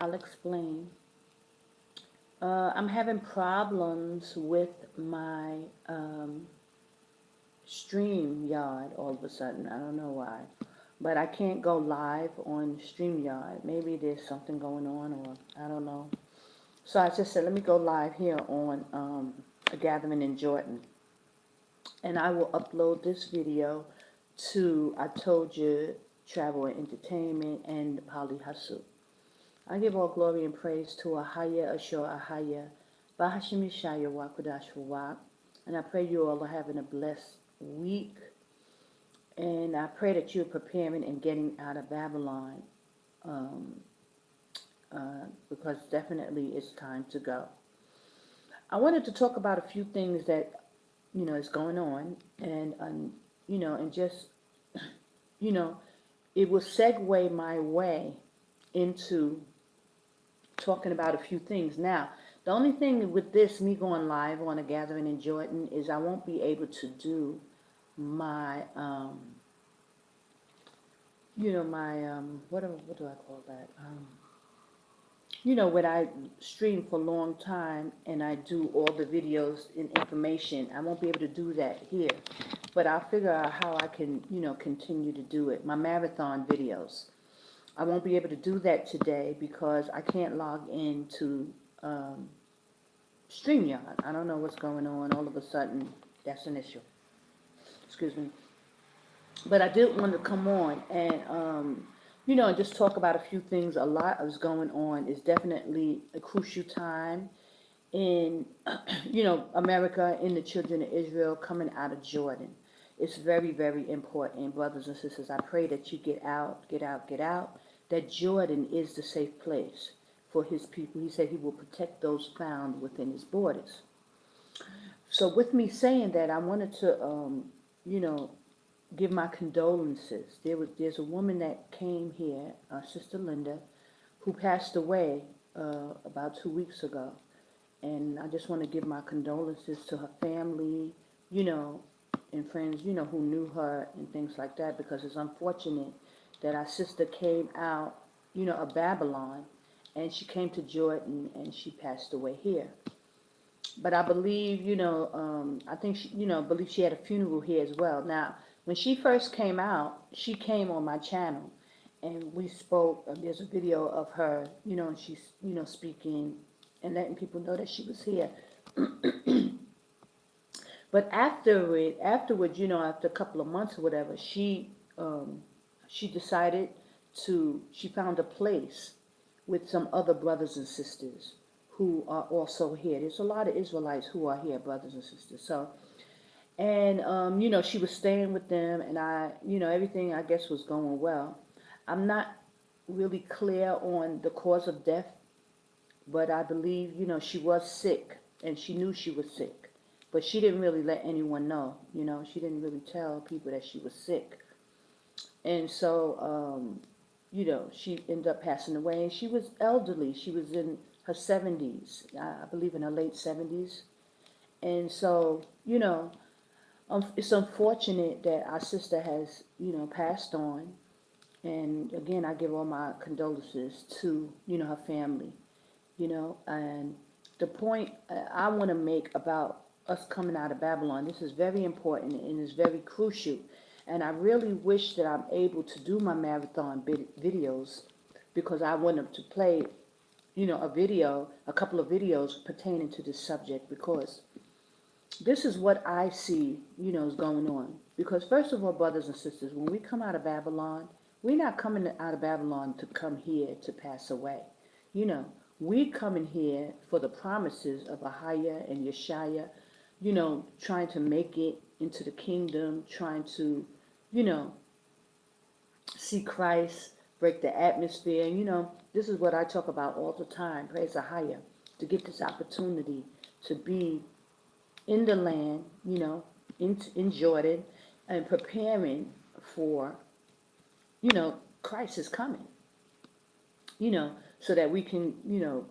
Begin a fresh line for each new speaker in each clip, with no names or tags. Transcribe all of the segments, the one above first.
I'll explain. I'm having problems with my StreamYard all of a sudden. I don't know why. But I can't go live on StreamYard. Maybe there's something going on, or I don't know. So I just said, let me go live here on a gathering in Jordan. And I will upload this video to I Told You Travel and Entertainment and Poly Hustle. I give all glory and praise to AHAYAH, AHAYAH, Bahashim Yashaya, Qadash, Rawach. And I pray you all are having a blessed week. And I pray that you're preparing and getting out of Babylon, um, because definitely it's time to go. I wanted to talk about a few things that, is going on. And just, you know, it will segue my way into talking about a few things. Now, the only thing with this, me going live on a gathering in Jordan, is I won't be able to do my, what do I call that? When I stream for a long time and I do all the videos and information, I won't be able to do that here. But I'll figure out how I can, continue to do it. My marathon videos. I won't be able to do that today because I can't log into StreamYard. I don't know what's going on. All of a sudden, that's an issue. Excuse me. But I did want to come on and, just talk about a few things. A lot is going on. It's definitely a crucial time in, America, in the children of Israel coming out of Jordan. It's very, very important, brothers and sisters. I pray that you get out, get out, get out. That Jordan is the safe place for his people. He said he will protect those found within his borders. So with me saying that, I wanted to, give my condolences. There's a woman that came here, Sister Linda, who passed away about 2 weeks ago. And I just want to give my condolences to her family, and friends, who knew her and things like that, because it's unfortunate that our sister came out, of Babylon, and she came to Jordan and she passed away here. But I believe, I think she, believe she had a funeral here as well. Now, when she first came out, she came on my channel, and we spoke. There's a video of her, and she's, speaking and letting people know that she was here. But afterwards, after a couple of months or whatever, she decided she found a place with some other brothers and sisters who are also here. There's a lot of Israelites who are here, brothers and sisters. So, and, she was staying with them, and everything, I guess, was going well. I'm not really clear on the cause of death, but I believe, she was sick, and she knew she was sick. But she didn't really let anyone know, she didn't really tell people that she was sick. And so, she ended up passing away. And she was elderly. She was in her 70s, I believe in her late 70s. And so, it's unfortunate that our sister has, passed on. And again, I give all my condolences to, her family, And the point I want to make about us coming out of Babylon, this is very important and is very crucial. And I really wish that I'm able to do my marathon videos, because I wanted to play, a couple of videos pertaining to this subject, because this is what I see, is going on. Because first of all, brothers and sisters, when we come out of Babylon, we're not coming out of Babylon to come here to pass away. We coming here for the promises of AHAYAH and Yashaya, trying to make it into the kingdom, trying to, see Christ, break the atmosphere. This is what I talk about all the time, praise AHAYAH, to get this opportunity to be in the land, in Jordan, and preparing for, Christ is coming, so that we can,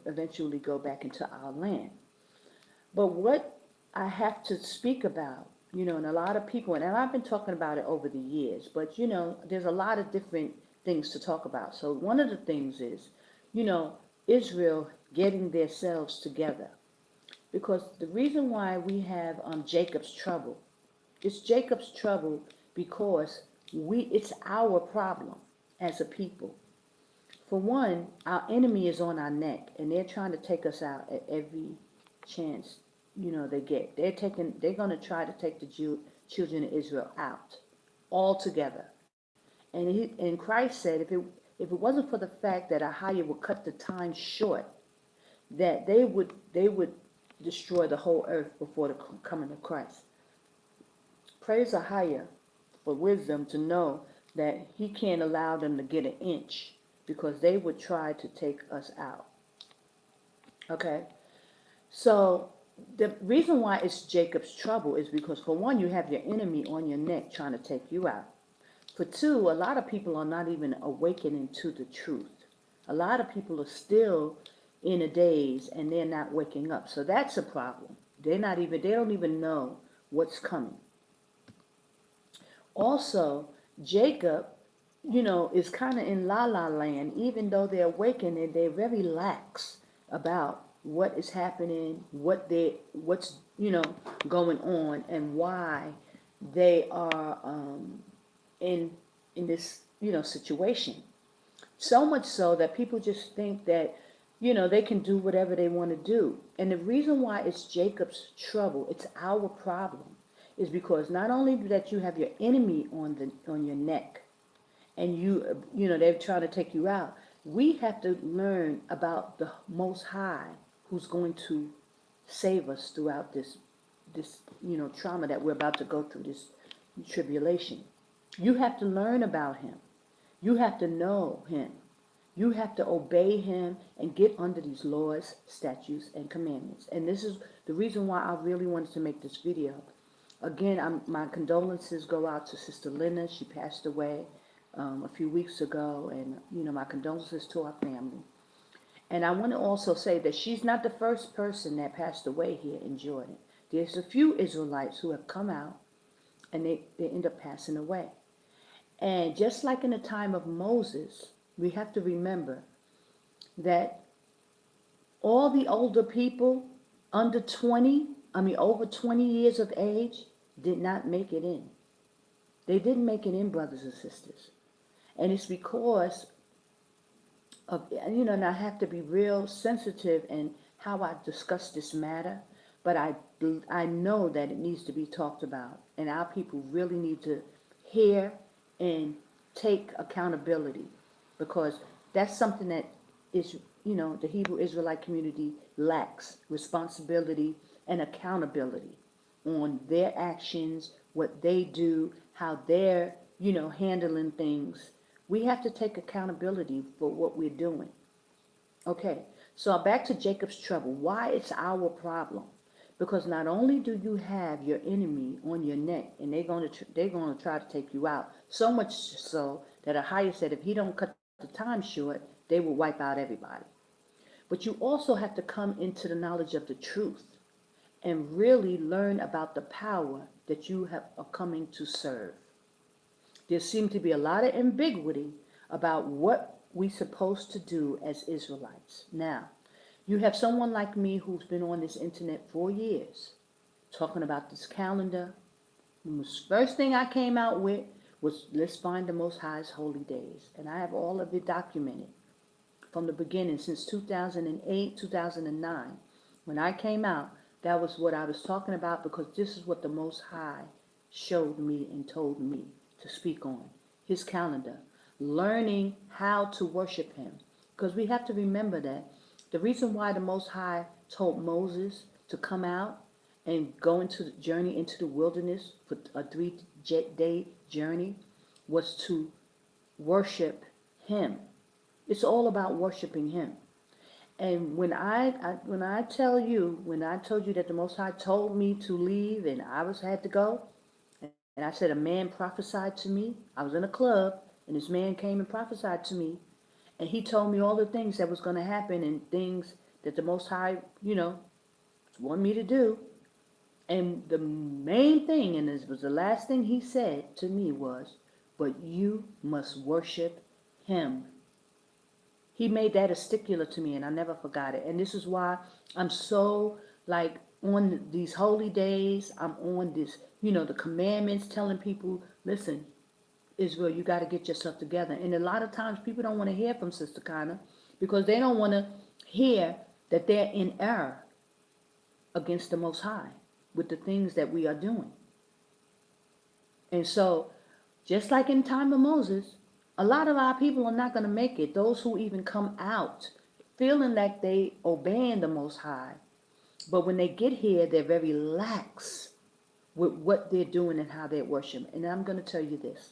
eventually go back into our land. But what I have to speak about, and a lot of people, and I've been talking about it over the years, but, there's a lot of different things to talk about. So one of the things is, you know, Israel getting themselves together. Because the reason why we have Jacob's trouble, it's Jacob's trouble because it's our problem as a people. For one, our enemy is on our neck, and they're trying to take us out at every chance, they get. They're going to try to take the children of Israel out altogether. And Christ said, if it wasn't for the fact that AHAYAH would cut the time short, that they would destroy the whole earth before the coming of Christ. Praise AHAYAH for wisdom to know that He can't allow them to get an inch, because they would try to take us out. Okay? So the reason why it's Jacob's trouble is because, for one, you have your enemy on your neck trying to take you out. For two, a lot of people are not even awakening to the truth. A lot of people are still in a daze and they're not waking up. So that's a problem. They don't even know what's coming. Also, Jacob, is kind of in la-la land. Even though they're awakening, they're very lax about what is happening, what's going on, and why they are in this situation. So much so that people just think that they can do whatever they want to do. And the reason why it's Jacob's trouble, it's our problem, is because not only that you have your enemy on your neck, and they're trying to take you out. We have to learn about the Most High, who's going to save us throughout this trauma that we're about to go through, this tribulation. You have to learn about Him. You have to know Him. You have to obey Him and get under these laws, statutes, and commandments. And this is the reason why I really wanted to make this video. Again, my condolences go out to Sister Linda. She passed away a few weeks ago, and my condolences to our family. And I want to also say that she's not the first person that passed away here in Jordan. There's a few Israelites who have come out, and they end up passing away. And just like in the time of Moses, we have to remember that all the older people over 20 years of age, did not make it in. They didn't make it in, brothers and sisters. And it's because of, and I have to be real sensitive in how I discuss this matter, but I know that it needs to be talked about, and our people really need to hear and take accountability, because that's something that is, the Hebrew Israelite community lacks: responsibility and accountability on their actions, what they do, how they're, handling things. We have to take accountability for what we're doing. Okay, so back to Jacob's trouble. Why it's our problem? Because not only do you have your enemy on your neck, and they're going to try to take you out, so much so that AHAYAH said if he don't cut the time short, they will wipe out everybody. But you also have to come into the knowledge of the truth and really learn about the power that you are coming to serve. There seems to be a lot of ambiguity about what we're supposed to do as Israelites. Now, you have someone like me who's been on this internet for years, talking about this calendar. The first thing I came out with was, let's find the Most High's holy days. And I have all of it documented from the beginning, since 2008, 2009. When I came out, that was what I was talking about, because this is what the Most High showed me and told me to speak on. His calendar. Learning how to worship Him. Because we have to remember that the reason why the Most High told Moses to come out and go into the journey into the wilderness for a 3-day journey was to worship Him. It's all about worshiping Him. And when I told you that the Most High told me to leave and I had to go, and I said a man prophesied to me. I was in a club, and this man came and prophesied to me, and he told me all the things that was going to happen and things that the Most High, wanted me to do. And the main thing, and this was the last thing he said to me, was, but you must worship him. He made that a stickler to me, and I never forgot it. And this is why I'm so, like, on these holy days. I'm on this, the commandments, telling people, listen, Israel, you got to get yourself together. And a lot of times people don't want to hear from Sister Connor because they don't want to hear that they're in error against the Most High with the things that we are doing. And so, just like in time of Moses, a lot of our people are not going to make it. Those who even come out feeling like they obeying the Most High. But when they get here, they're very lax with what they're doing and how they're worshiping. And I'm going to tell you this.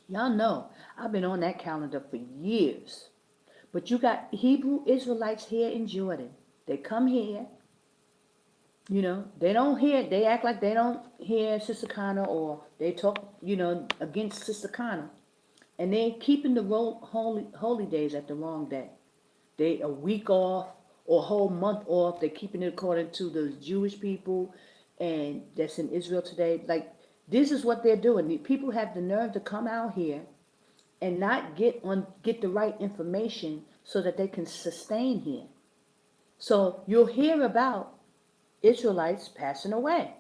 Y'all know I've been on that calendar for years. But you got Hebrew Israelites here in Jordan. They come here. They don't hear, they act like they don't hear Sister Connor, or they talk, against Sister Connor. And they're keeping the holy days at the wrong day. They a week off or a whole month off. They're keeping it according to the Jewish people and that's in Israel today. Like, this is what they're doing. The people have the nerve to come out here and not get the right information so that they can sustain here. So you'll hear about Israelites passing away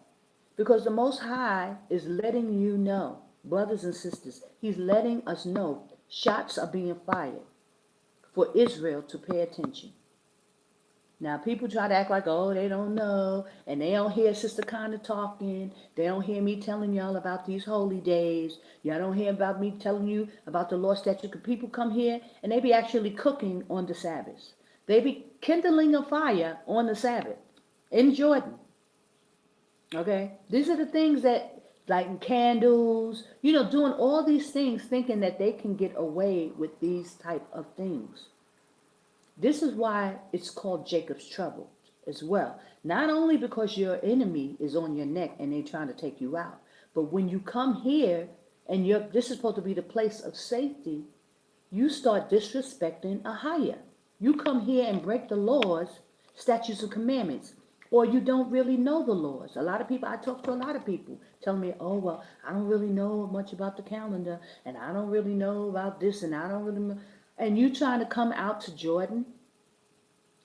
because the Most High is letting you know, brothers and sisters, he's letting us know shots are being fired for Israel to pay attention. Now, people try to act like, oh, they don't know, and they don't hear Sister Connor talking. They don't hear me telling y'all about these holy days. Y'all don't hear about me telling you about the Lord's statute. People come here, and they be actually cooking on the Sabbath. They be kindling a fire on the Sabbath in Jordan. Okay? These are the things that, lighting candles, doing all these things, thinking that they can get away with these type of things. This is why it's called Jacob's trouble as well. Not only because your enemy is on your neck and they're trying to take you out, but when you come here and this is supposed to be the place of safety, you start disrespecting AHAYAH. You come here and break the laws, statutes, and commandments, or you don't really know the laws. A lot of people, I talk to a lot of people telling me, oh, well, I don't really know much about the calendar, and I don't really know about this, and I don't really know. And you trying to come out to Jordan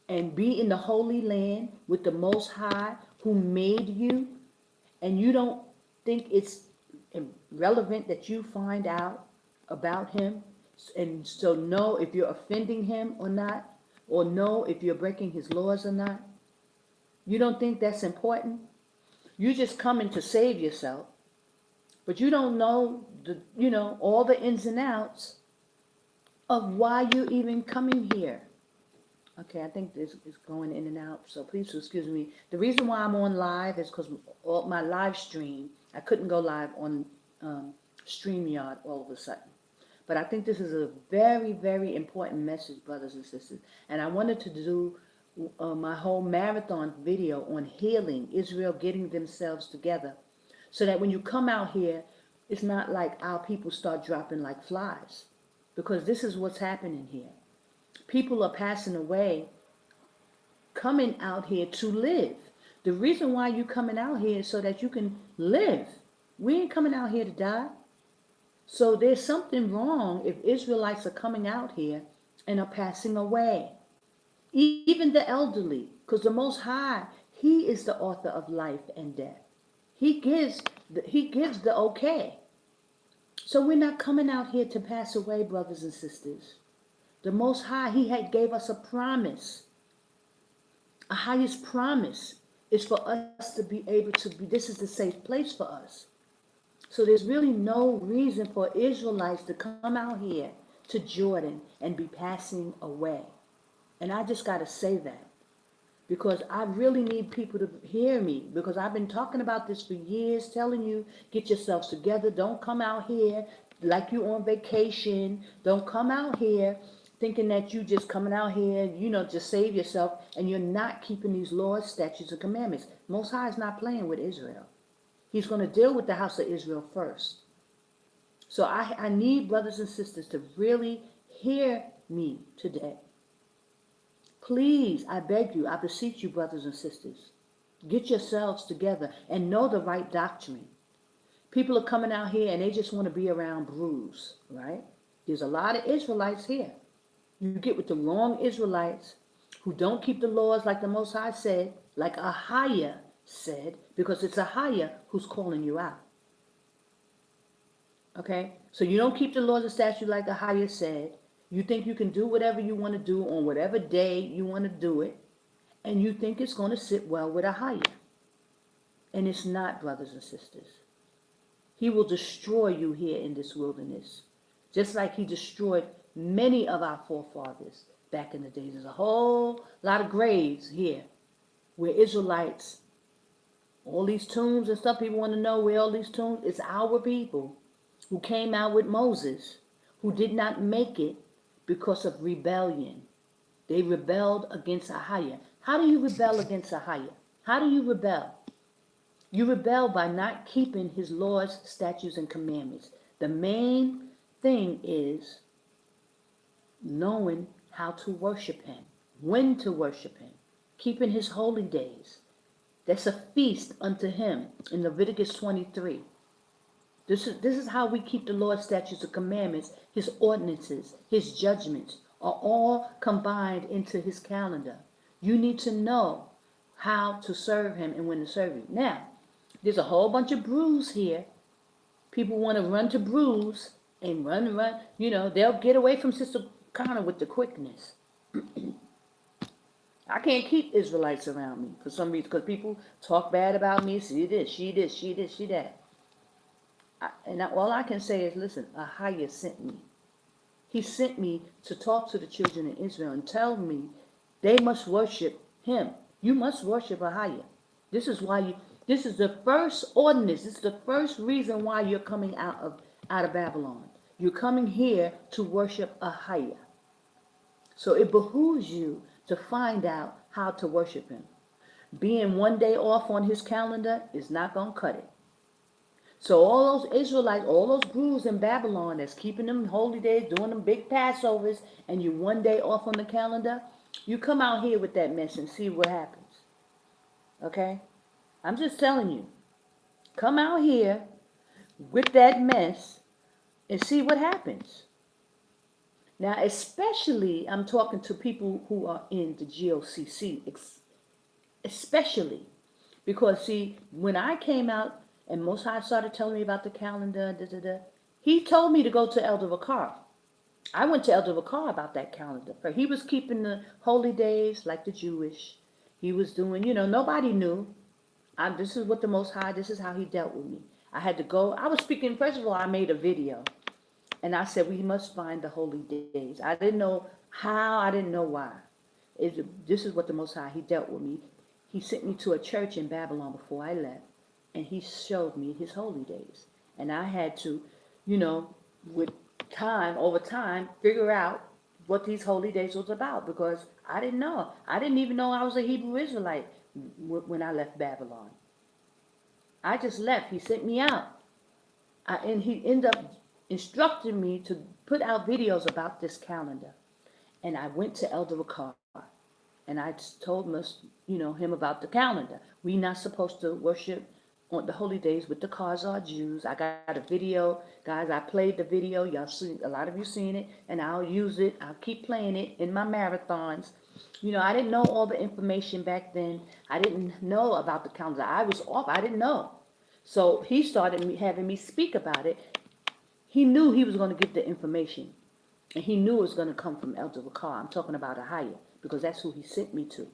and be in the Holy Land with the Most High who made you, and you don't think it's relevant that you find out about him, and so know if you're offending him or not, or know if you're breaking his laws or not. You don't think that's important? You just coming to save yourself, but you don't know all the ins and outs of why you're even coming here. Okay, I think this is going in and out, so please excuse me. The reason why I'm on live is because my live stream, I couldn't go live on StreamYard all of a sudden. But I think this is a very, very important message, brothers and sisters. And I wanted to do my whole marathon video on healing, Israel getting themselves together, so that when you come out here, it's not like our people start dropping like flies. Because this is what's happening here. People are passing away, coming out here to live. The reason why you coming out here is so that you can live. We ain't coming out here to die. So there's something wrong if Israelites are coming out here and are passing away. Even the elderly, because the Most High, he is the author of life and death. He gives the okay. So we're not coming out here to pass away, brothers and sisters. The Most High, he had gave us a promise. A highest promise is for us to be able to be, this is the safe place for us. So there's really no reason for Israelites to come out here to Jordan and be passing away. And I just got to say that because I really need people to hear me, because I've been talking about this for years, telling you, get yourselves together. Don't come out here like you on vacation. Don't come out here thinking that you just coming out here, just save yourself, and you're not keeping these laws, statutes, and commandments. Most High is not playing with Israel. He's going to deal with the house of Israel first. So I need brothers and sisters to really hear me today. Please, I beg you, I beseech you, brothers and sisters, get yourselves together and know the right doctrine. People are coming out here and they just want to be around brews, right? There's a lot of Israelites here. You get with the wrong Israelites who don't keep the laws like the Most High said, like AHAYAH said, because it's AHAYAH who's calling you out. Okay? So you don't keep the laws and statutes like AHAYAH said. You think you can do whatever you want to do on whatever day you want to do it, and you think it's going to sit well with AHAYAH. And it's not, brothers and sisters. He will destroy you here in this wilderness, just like he destroyed many of our forefathers back in the days. There's a whole lot of graves here where Israelites, all these tombs and stuff, people want to know where all these tombs, it's our people who came out with Moses, who did not make it because of rebellion. They rebelled against AHAYAH. How do you rebel against AHAYAH? How do you rebel? You rebel by not keeping his laws, statutes, and commandments. The main thing is knowing how to worship him, when to worship him, keeping his holy days. That's a feast unto him in Leviticus 23. This is how we keep the Lord's statutes and commandments. His ordinances, his judgments are all combined into his calendar. You need to know how to serve him and when to serve him. Now, there's a whole bunch of brews here. People want to run to brews and run. You know, they'll get away from Sister Connor with the quickness. I can't keep Israelites around me for some reason, because people talk bad about me. See this, she this, she this, she that. All I can say is, listen, AHAYAH sent me. He sent me to talk to the children of Israel and tell me they must worship him. You must worship AHAYAH. This is the first ordinance. This is the first reason why you're coming out of Babylon. You're coming here to worship AHAYAH. So it behooves you to find out how to worship him. Being one day off on his calendar is not going to cut it. So all those Israelites, all those brews in Babylon that's keeping them holy days, doing them big Passovers, and you one day off on the calendar, you come out here with that mess and see what happens. Okay? I'm just telling you. Come out here with that mess and see what happens. Now, especially, I'm talking to people who are in the GOCC, especially. Because, see, when I came out and Most High started telling me about the calendar, he told me to go to Elder Vakar. I went to Elder Vakar about that calendar. For he was keeping the holy days like the Jewish. He was doing, nobody knew. This is what the Most High, this is how he dealt with me. I had to go. I was speaking, first of all, I made a video. And I said, we must find the holy days. I didn't know how, I didn't know why. This is what the Most High, he dealt with me. He sent me to a church in Babylon before I left. And he showed me his holy days. And I had to, with time, over time, figure out what these holy days was about. Because I didn't know. I didn't even know I was a Hebrew Israelite when I left Babylon. I just left. He sent me out. And he ended up instructing me to put out videos about this calendar. And I went to Elder Ricard. And I told him about the calendar. We're not supposed to worship on the holy days with the Khazar Jews. I got a video. Guys, I played the video. Y'all see, a lot of you seen it. And I'll use it. I'll keep playing it in my marathons. I didn't know all the information back then. I didn't know about the calendar. I was off. I didn't know. So he started having me speak about it. He knew he was going to get the information. And he knew it was going to come from Elder Vakar. I'm talking about AHAYAH, because that's who he sent me to.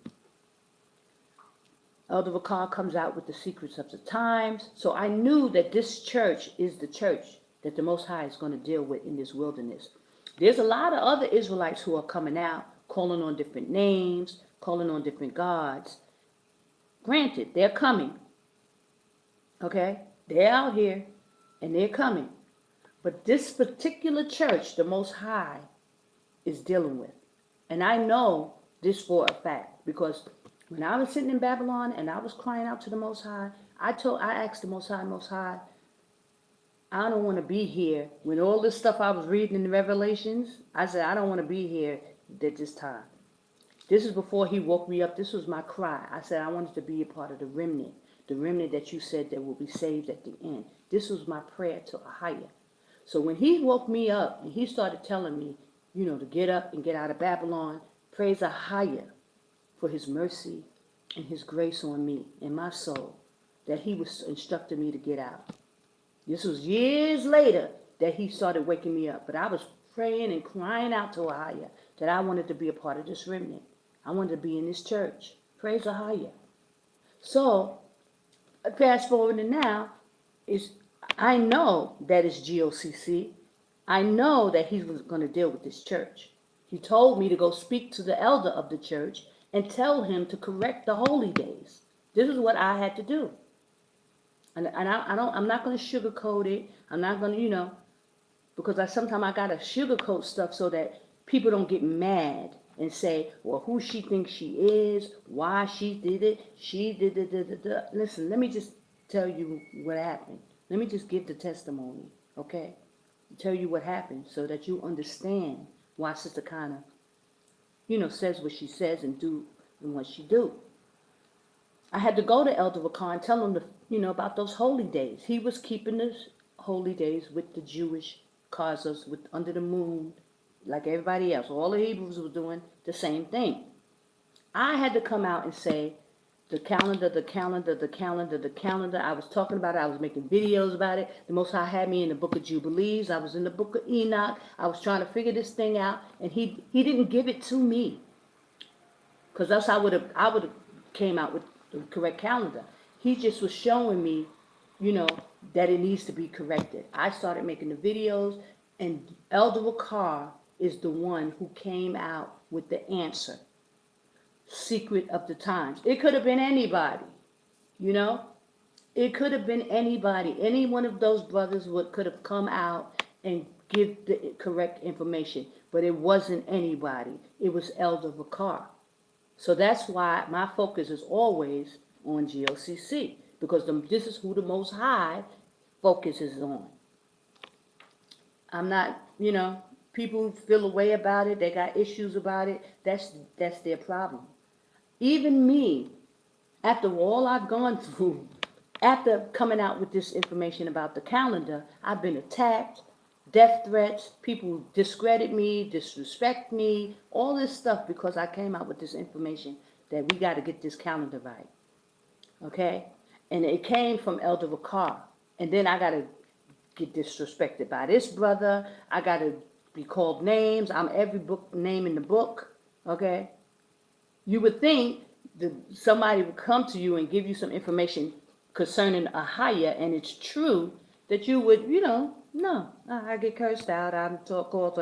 Elder Vakar comes out with the secrets of the times. So I knew that this church is the church that the Most High is going to deal with in this wilderness. There's a lot of other Israelites who are coming out, calling on different names, calling on different gods. Granted, they're coming. Okay? They're out here, and they're coming. But this particular church, the Most High is dealing with. And I know this for a fact, because when I was sitting in Babylon and I was crying out to the Most High, I asked the Most High, I don't want to be here. When all this stuff I was reading in the Revelations, I said, I don't want to be here at this time. This is before he woke me up. This was my cry. I said, I wanted to be a part of the remnant that you said that will be saved at the end. This was my prayer to AHAYAH. So when he woke me up and he started telling me, to get up and get out of Babylon, praise AHAYAH for his mercy and his grace on me and my soul, that he was instructing me to get out. This was years later that he started waking me up. But I was praying and crying out to AHAYAH that I wanted to be a part of this remnant. I wanted to be in this church. Praise AHAYAH. So, fast forward to now, I know that it's GOCC. I know that he was going to deal with this church. He told me to go speak to the elder of the church and tell him to correct the holy days. This is what I had to do. And I'm not going to sugarcoat it. I'm not going to, because sometimes I got to sugarcoat stuff so that people don't get mad and say, well, who she thinks she is, why she did it, she did it. Listen, let me just tell you what happened. Let me just give the testimony, okay? Tell you what happened so that you understand why Sister Kana, says what she says and do what she do. I had to go to Elder Rakan and tell him, about those holy days. He was keeping the holy days with the Jewish causes, with under the moon, like everybody else. All the Hebrews were doing the same thing. I had to come out and say, the calendar. I was talking about it. I was making videos about it. The Most High had me in the book of Jubilees. I was in the book of Enoch. I was trying to figure this thing out, and he didn't give it to me, because else I would have came out with the correct calendar. He just was showing me, that it needs to be corrected. I started making the videos, and Elder Wakar is the one who came out with the answer. Secret of the times. It could have been anybody, It could have been anybody. Any one of those brothers could have come out and give the correct information. But it wasn't anybody. It was Elder Vakar. So that's why my focus is always on GOCC. Because this is who the Most High focuses on. I'm not, people feel a way about it. They got issues about it. That's their problem. Even me, after all I've gone through, after coming out with this information about the calendar, I've been attacked, death threats, people discredit me, disrespect me, all this stuff because I came out with this information that we got to get this calendar right. Okay? And it came from Elder Vakar. And then I got to get disrespected by this brother. I got to be called names. I'm every name in the book. Okay? You would think that somebody would come to you and give you some information concerning AHAYAH, and it's true that you would, no, I get cursed out. I'm called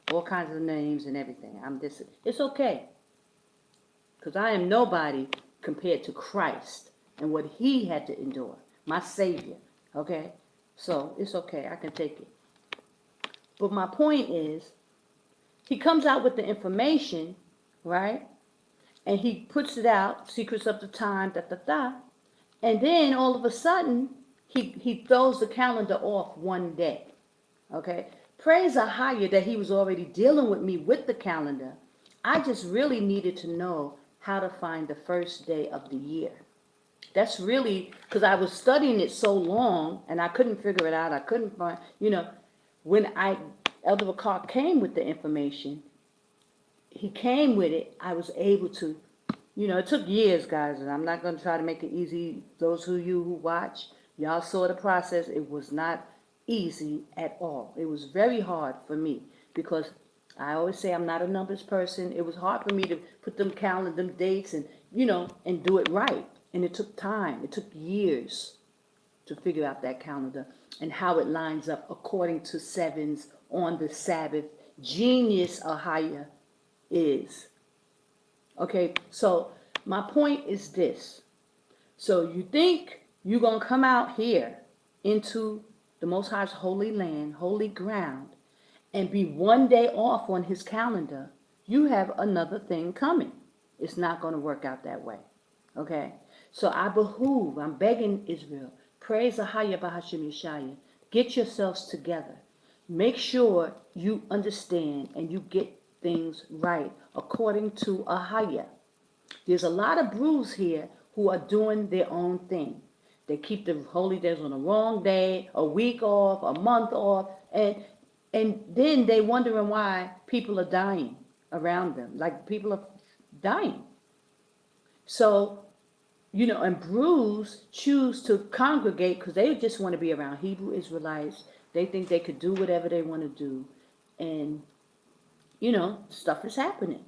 all kinds of names and everything. It's okay. Because I am nobody compared to Christ and what he had to endure, my Savior. Okay? So it's okay. I can take it. But my point is, he comes out with the information, right? And he puts it out, secrets of the time, and then all of a sudden, he throws the calendar off one day, okay? Praise AHAYAH that he was already dealing with me with the calendar. I just really needed to know how to find the first day of the year. That's really, because I was studying it so long, and I couldn't figure it out. I couldn't find, when Elder Vakar came with the information, he came with it, I was able to, it took years, guys, and I'm not going to try to make it easy. Those of you who watch, y'all saw the process. It was not easy at all. It was very hard for me because I always say I'm not a numbers person. It was hard for me to put them dates and, and do it right. And it took time. It took years to figure out that calendar and how it lines up according to sevens on the Sabbath. Genius AHAYAH is. Okay, so my point is this. So you think you're going to come out here into the Most High's holy land, holy ground, and be one day off on his calendar, you have another thing coming. It's not going to work out that way. Okay? So I'm begging Israel, praise AHAYAH Bahashim Yashaya. Get yourselves together. Make sure you understand and you get things right according to AHAYAH. There's a lot of brews here who are doing their own thing. They keep the holy days on the wrong day, a week off, a month off, and then they wondering why people are dying around them. Like people are dying. So, and Brews choose to congregate because they just want to be around Hebrew Israelites. They think they could do whatever they want to do. And, stuff is happening.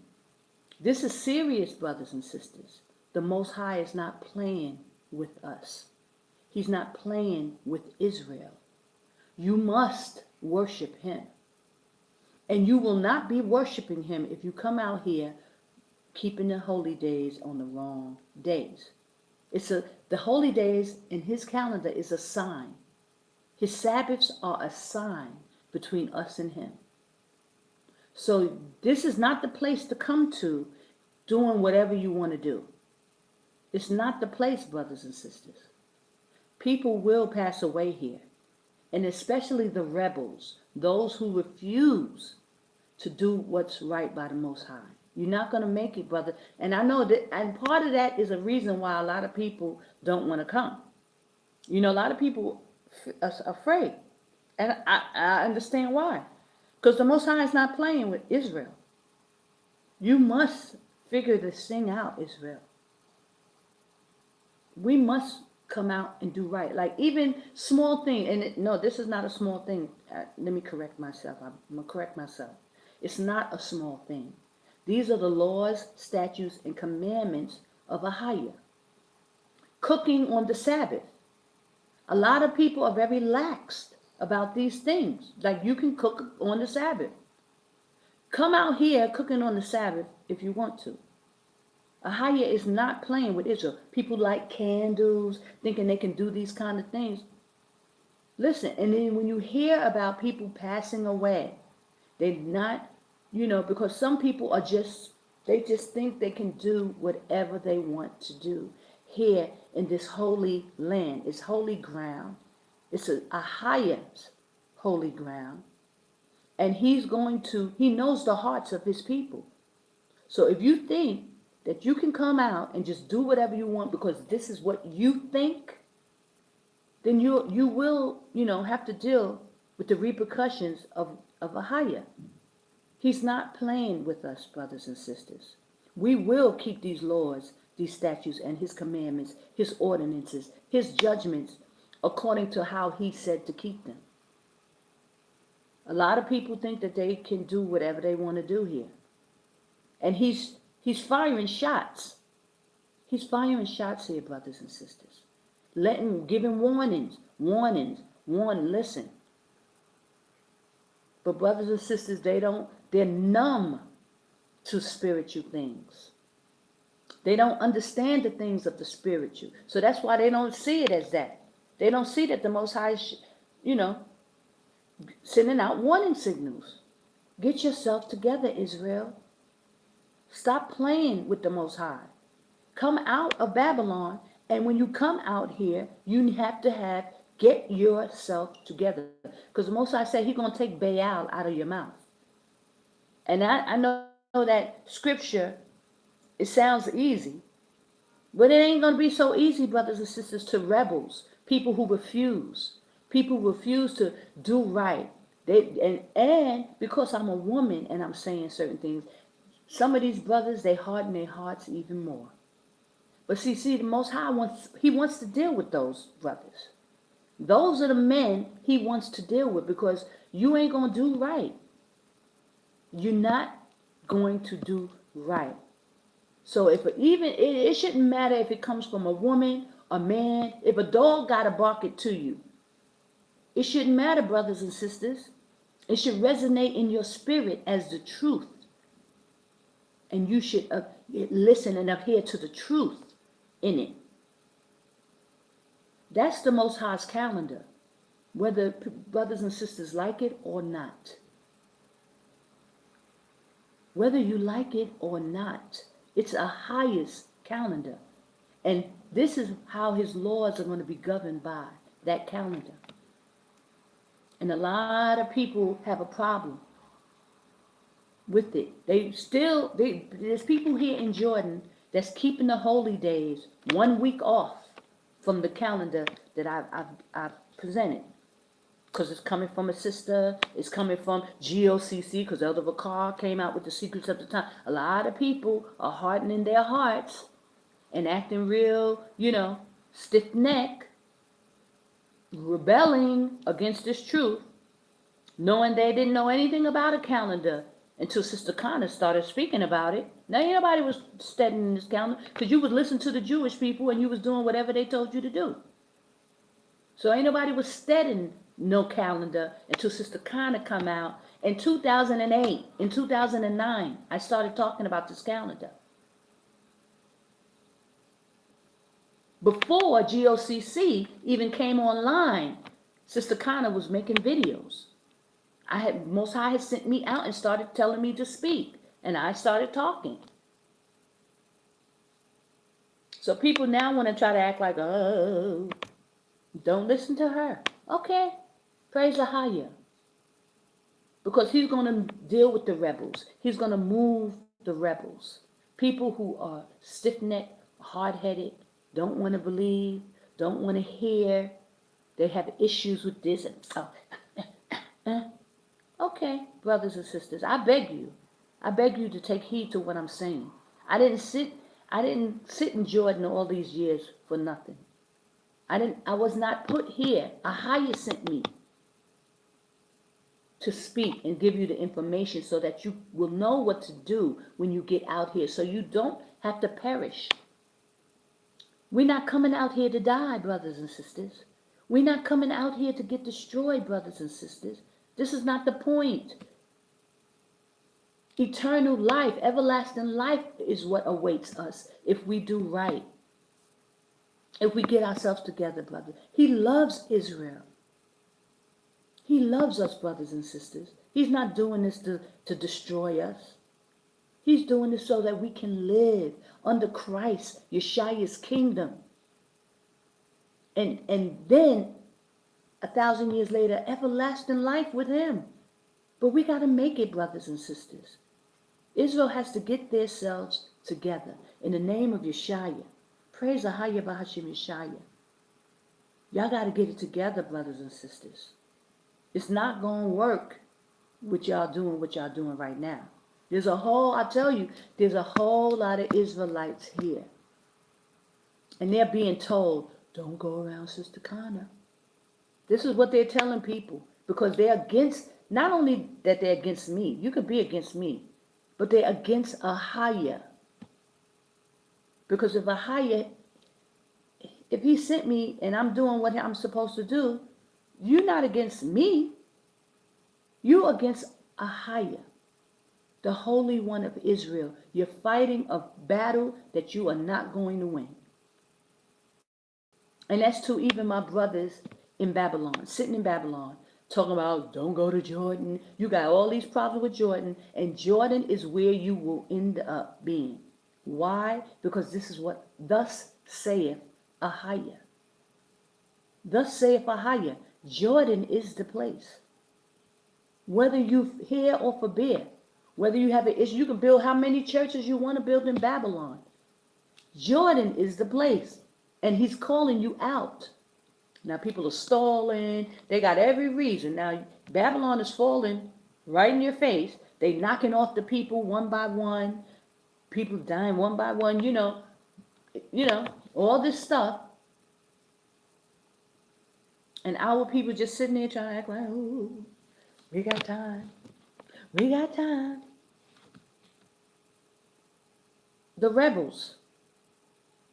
This is serious, brothers and sisters. The Most High is not playing with us. He's not playing with Israel. You must worship him. And you will not be worshiping him if you come out here keeping the holy days on the wrong days. The holy days in his calendar is a sign. His Sabbaths are a sign between us and him. So this is not the place to come to doing whatever you want to do. It's not the place, brothers and sisters. People will pass away here, and especially the rebels, those who refuse to do what's right by the Most High. You're not going to make it, brother. And I know that, and part of that is a reason why a lot of people don't want to come. A lot of people are afraid, and I understand why. Because the Most High is not playing with Israel. You must figure this thing out, Israel. We must come out and do right. Like even small thing, and no, this is not a small thing. Let me correct myself. I'm going to correct myself. It's not a small thing. These are the laws, statutes, and commandments of AHAYAH. Cooking on the Sabbath. A lot of people are very lax about these things. Like you can cook on the Sabbath. Come out here cooking on the Sabbath if you want to. AHAYAH is not playing with Israel. People like candles, thinking they can do these kind of things. Listen, and then when you hear about people passing away, they're not, because some people they just think they can do whatever they want to do here in this holy land. It's holy ground. It's AHAYAH's holy ground. And he knows the hearts of his people. So if you think that you can come out and just do whatever you want because this is what you think, then you will, have to deal with the repercussions of AHAYAH. He's not playing with us, brothers and sisters. We will keep these laws, these statutes, and his commandments, his ordinances, his judgments, according to how he said to keep them. A lot of people think that they can do whatever they want to do here. And he's firing shots. He's firing shots here, brothers and sisters. Giving warnings. Listen. But brothers and sisters, they're numb to spiritual things. They don't understand the things of the spiritual. So that's why they don't see it as that. They don't see that the Most High is, sending out warning signals. Get yourself together, Israel. Stop playing with the Most High. Come out of Babylon, and when you come out here, you have to get yourself together. Because the Most High said he's going to take Baal out of your mouth. And I know that scripture, it sounds easy, but it ain't going to be so easy, brothers and sisters, to rebels, people who refuse to do right. And because I'm a woman and I'm saying certain things, some of these brothers, they harden their hearts even more. But see, the Most High wants to deal with those brothers. Those are the men he wants to deal with, because you ain't going to do right. You're not going to do right. So it shouldn't matter if it comes from a woman, a man, if a dog got to bark it to you. It shouldn't matter, brothers and sisters. It should resonate in your spirit as the truth. And you should listen and adhere to the truth in it. That's the Most High's calendar, whether brothers and sisters like it or not. Whether you like it or not, it's AHAYAH's calendar. And this is how his laws are going to be governed by that calendar. And a lot of people have a problem with it. There's people here in Jordan that's keeping the holy days 1 week off from the calendar that I've presented. Because it's coming from a sister, it's coming from GOCC, because Elder Vakar came out with the secrets of the time. A lot of people are hardening their hearts and acting real, stiff neck, rebelling against this truth, knowing they didn't know anything about a calendar until Sister Connor started speaking about it. Now, ain't nobody was studying this calendar, because you would listen to the Jewish people and you was doing whatever they told you to do. So ain't nobody was studying no calendar until Sister Connor come out in 2008. In 2009, I started talking about this calendar. Before GOCC even came online, Sister Connor was making videos. Most High had sent me out and started telling me to speak, and I started talking. So people now want to try to act like, oh, don't listen to her. Okay, praise AHAYAH. Because he's going to deal with the rebels. He's going to move the rebels. People who are stiff-necked, hard-headed, don't want to believe, don't want to hear. They have issues with this. Okay, brothers and sisters, I beg you to take heed to what I'm saying. I didn't sit in Jordan all these years for nothing. I was not put here. AHAYAH sent me to speak and give you the information so that you will know what to do when you get out here, so you don't have to perish. We're not coming out here to die, brothers and sisters. We're not coming out here to get destroyed, brothers and sisters. This is not the point. Eternal life, everlasting life is what awaits us if we do right. If we get ourselves together, brother. He loves Israel. He loves us, brothers and sisters. He's not doing this to destroy us. He's doing this so that we can live under Christ, Yashaya's kingdom. And then, 1,000 years later, everlasting life with him. But we got to make it, brothers and sisters. Israel has to get themselves together in the name of Yashaya. Praise AHAYAH Bahashim Yashaya. Y'all got to get it together, brothers and sisters. It's not going to work with y'all doing what y'all doing right now. There's a whole lot of Israelites here. And they're being told, don't go around Sister Connor. This is what they're telling people. Because they're against, not only that they're against me, you could be against me, but they're against AHAYAH. Because if AHAYAH, if he sent me and I'm doing what I'm supposed to do, you're not against me. You're against AHAYAH, the Holy One of Israel. You're fighting a battle that you are not going to win. And that's to even my brothers in Babylon, sitting in Babylon, talking about don't go to Jordan. You got all these problems with Jordan, and Jordan is where you will end up being. Why? Because this is what thus saith AHAYAH. Thus saith AHAYAH, Jordan is the place. Whether you hear or forbid, whether you have an issue, you can build how many churches you want to build in Babylon. Jordan is the place, and he's calling you out. Now people are stalling. They got every reason. Now Babylon is falling right in your face. They knocking off the people one by one. People dying one by one. You know, all this stuff. And our people just sitting there trying to act like, ooh, we got time. We got time. The rebels.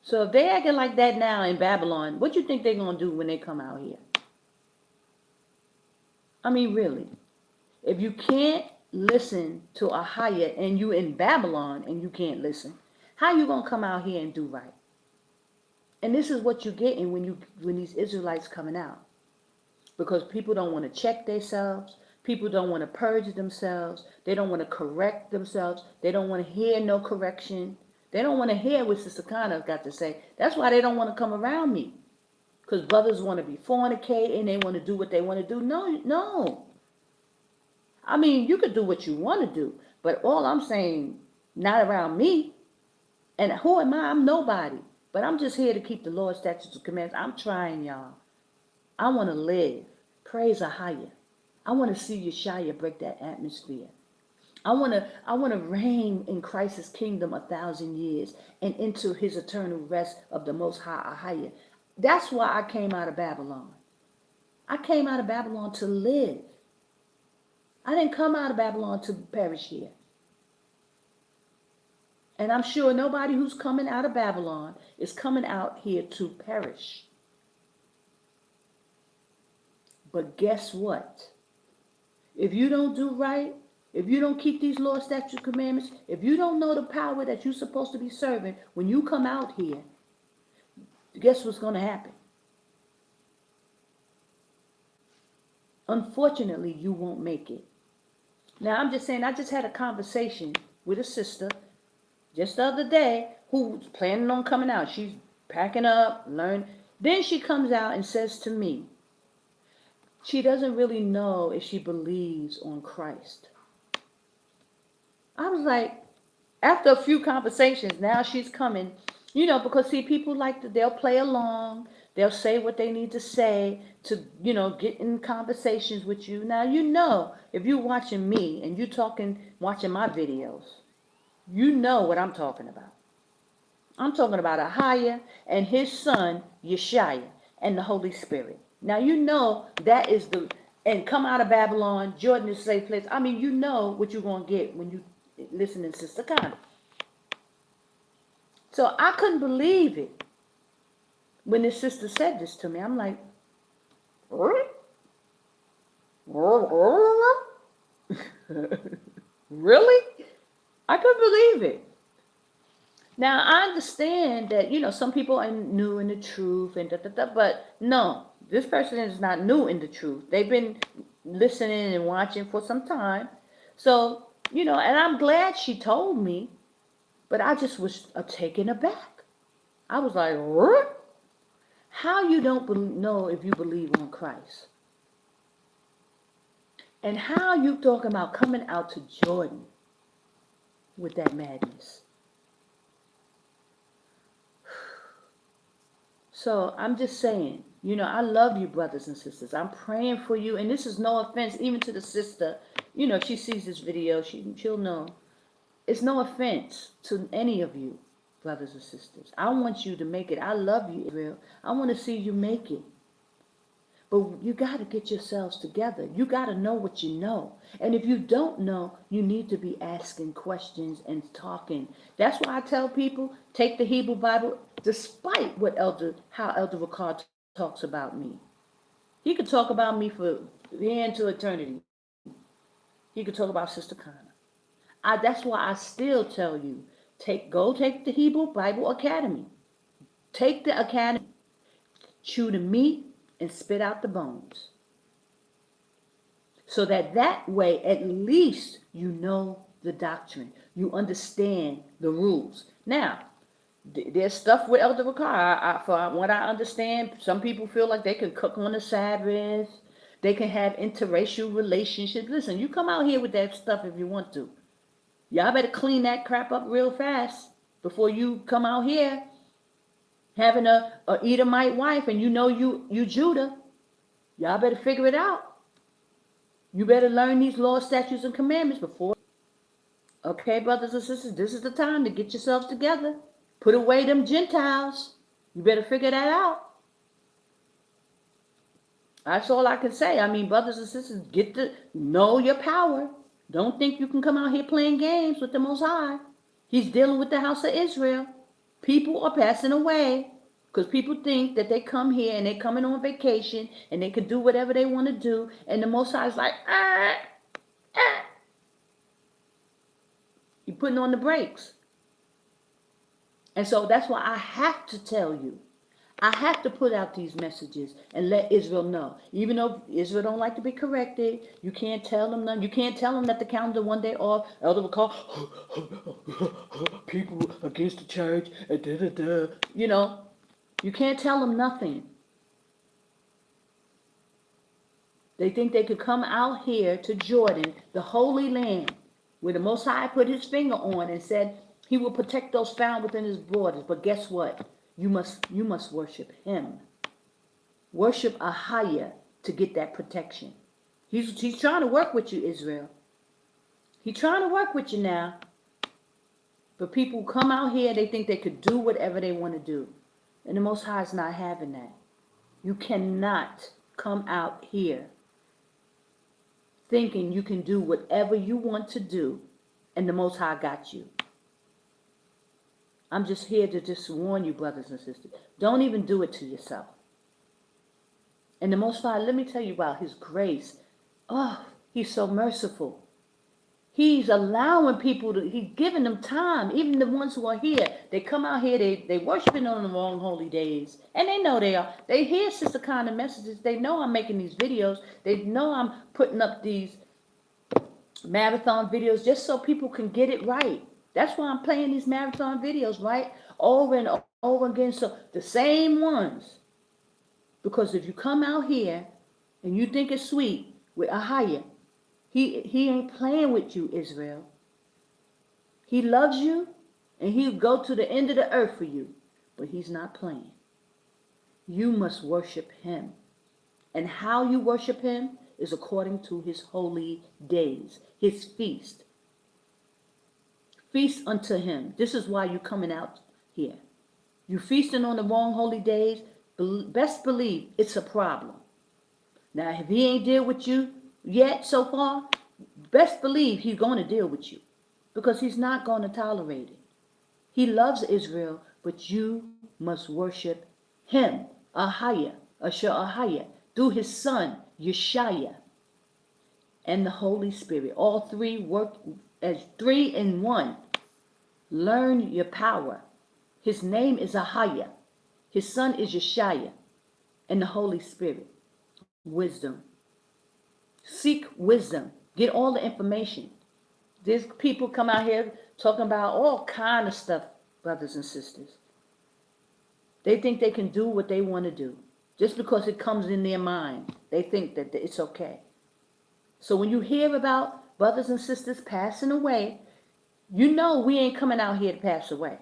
So if they acting like that now in Babylon, what you think they're going to do when they come out here? I mean, really. If you can't listen to AHAYAH and you in Babylon and you can't listen, how you going to come out here and do right? And this is what you're getting when these Israelites coming out. Because people don't want to check themselves. People don't want to purge themselves. They don't want to correct themselves. They don't want to hear no correction. They don't want to hear what Sister Connor's got to say. That's why they don't want to come around me. Because brothers want to be fornicating. They want to do what they want to do. No. I mean, you could do what you want to do. But all I'm saying, not around me. And who am I? I'm nobody. But I'm just here to keep the Lord's statutes and commandments. I'm trying, y'all. I want to live. Praise AHAYAH. I want to see Yashaya break that atmosphere. I want to reign in Christ's kingdom 1,000 years and into his eternal rest of the Most High AHAYAH. That's why I came out of Babylon. I came out of Babylon to live. I didn't come out of Babylon to perish here. And I'm sure nobody who's coming out of Babylon is coming out here to perish. But guess what? If you don't do right, if you don't keep these laws, statutes, commandments, if you don't know the power that you're supposed to be serving when you come out here, guess what's going to happen? Unfortunately, you won't make it. Now, I'm just saying, I just had a conversation with a sister just the other day who's planning on coming out. She's packing up, learn. Then she comes out and says to me, she doesn't really know if she believes on Christ. I was like, after a few conversations, now she's coming, because see, people they'll play along. They'll say what they need to say to, get in conversations with you. Now, if you're watching me and you're watching my videos, you know what I'm talking about. I'm talking about AHAYAH and his son, Yashaya, and the Holy Spirit. Now, that is and come out of Babylon, Jordan is a safe place. I mean, you know what you're going to get when you listen to Sister Connie. So I couldn't believe it when this sister said this to me. I'm like, really? I couldn't believe it. Now, I understand that, some people are new in the truth and but no, this person is not new in the truth. They've been listening and watching for some time. So, and I'm glad she told me, but I just was taken aback. I was like, what? How you don't know if you believe on Christ? And how you talking about coming out to Jordan with that madness? So I'm just saying, I love you, brothers and sisters. I'm praying for you. And this is no offense even to the sister. If she sees this video, she'll know. It's no offense to any of you, brothers and sisters. I want you to make it. I love you, Israel. I want to see you make it. But you got to get yourselves together. You got to know what you know. And if you don't know, you need to be asking questions and talking. That's why I tell people, take the Hebrew Bible, despite how Elder Ricard talks about me. He could talk about me for the end to eternity. He could talk about Sister Connor. That's why I still tell you, go take the Hebrew Bible Academy. Take the academy. Chew the meat and spit out the bones. So that way, at least you know the doctrine. You understand the rules. Now, there's stuff with Elder Ricard. For what I understand, some people feel like they can cook on the Sabbath. They can have interracial relationships. Listen, you come out here with that stuff if you want to. Y'all better clean that crap up real fast before you come out here having a Edomite wife and you Judah. Y'all better figure it out. You better learn these laws, statutes, and commandments before. Okay, brothers and sisters, this is the time to get yourselves together. Put away them Gentiles. You better figure that out. That's all I can say. I mean, brothers and sisters, get to know your power. Don't think you can come out here playing games with the Most High. He's dealing with the house of Israel. People are passing away because people think that they come here and they're coming on vacation and they can do whatever they want to do. And the Most High is like, You're putting on the brakes. And so that's why I have to tell you. I have to put out these messages and let Israel know. Even though Israel don't like to be corrected, you can't tell them none. You can't tell them that the calendar one day off. Elder will call people against the church. You can't tell them nothing. They think they could come out here to Jordan, the Holy Land, where the Most High put his finger on and said he will protect those found within his borders. But guess what? You must worship him. Worship AHAYAH to get that protection. He's trying to work with you, Israel. He's trying to work with you now. But people come out here, they think they could do whatever they want to do. And the Most High is not having that. You cannot come out here thinking you can do whatever you want to do and the Most High got you. I'm just here to just warn you, brothers and sisters. Don't even do it to yourself. And the Most High, let me tell you about his grace. Oh, he's so merciful. He's allowing people to, he's giving them time. Even the ones who are here, they come out here, they worshiping on the wrong holy days. And they know they are. They hear Sister Kind messages. They know I'm making these videos. They know I'm putting up these marathon videos just so people can get it right. That's why I'm playing these marathon videos, right? Over and over again. So the same ones. Because if you come out here and you think it's sweet with AHAYAH, he ain't playing with you, Israel. He loves you and he'll go to the end of the earth for you. But he's not playing. You must worship him. And how you worship him is according to his holy days, his feast. Feast unto him. This is why you're coming out here. You feasting on the wrong holy days, best believe it's a problem. Now, if he ain't deal with you yet so far, best believe he's going to deal with you. Because he's not going to tolerate it. He loves Israel, but you must worship him, AHAYAH, AHAYAH, through his son, Yashaya, and the Holy Spirit. All three work as three in one. Learn your power. His name is AHAYAH. His son is Yashaya, and the Holy Spirit. Wisdom. Seek wisdom. Get all the information. There's people come out here talking about all kind of stuff, brothers and sisters. They think they can do what they want to do. Just because it comes in their mind, they think that it's okay. So when you hear about brothers and sisters passing away, you know we ain't coming out here to pass away.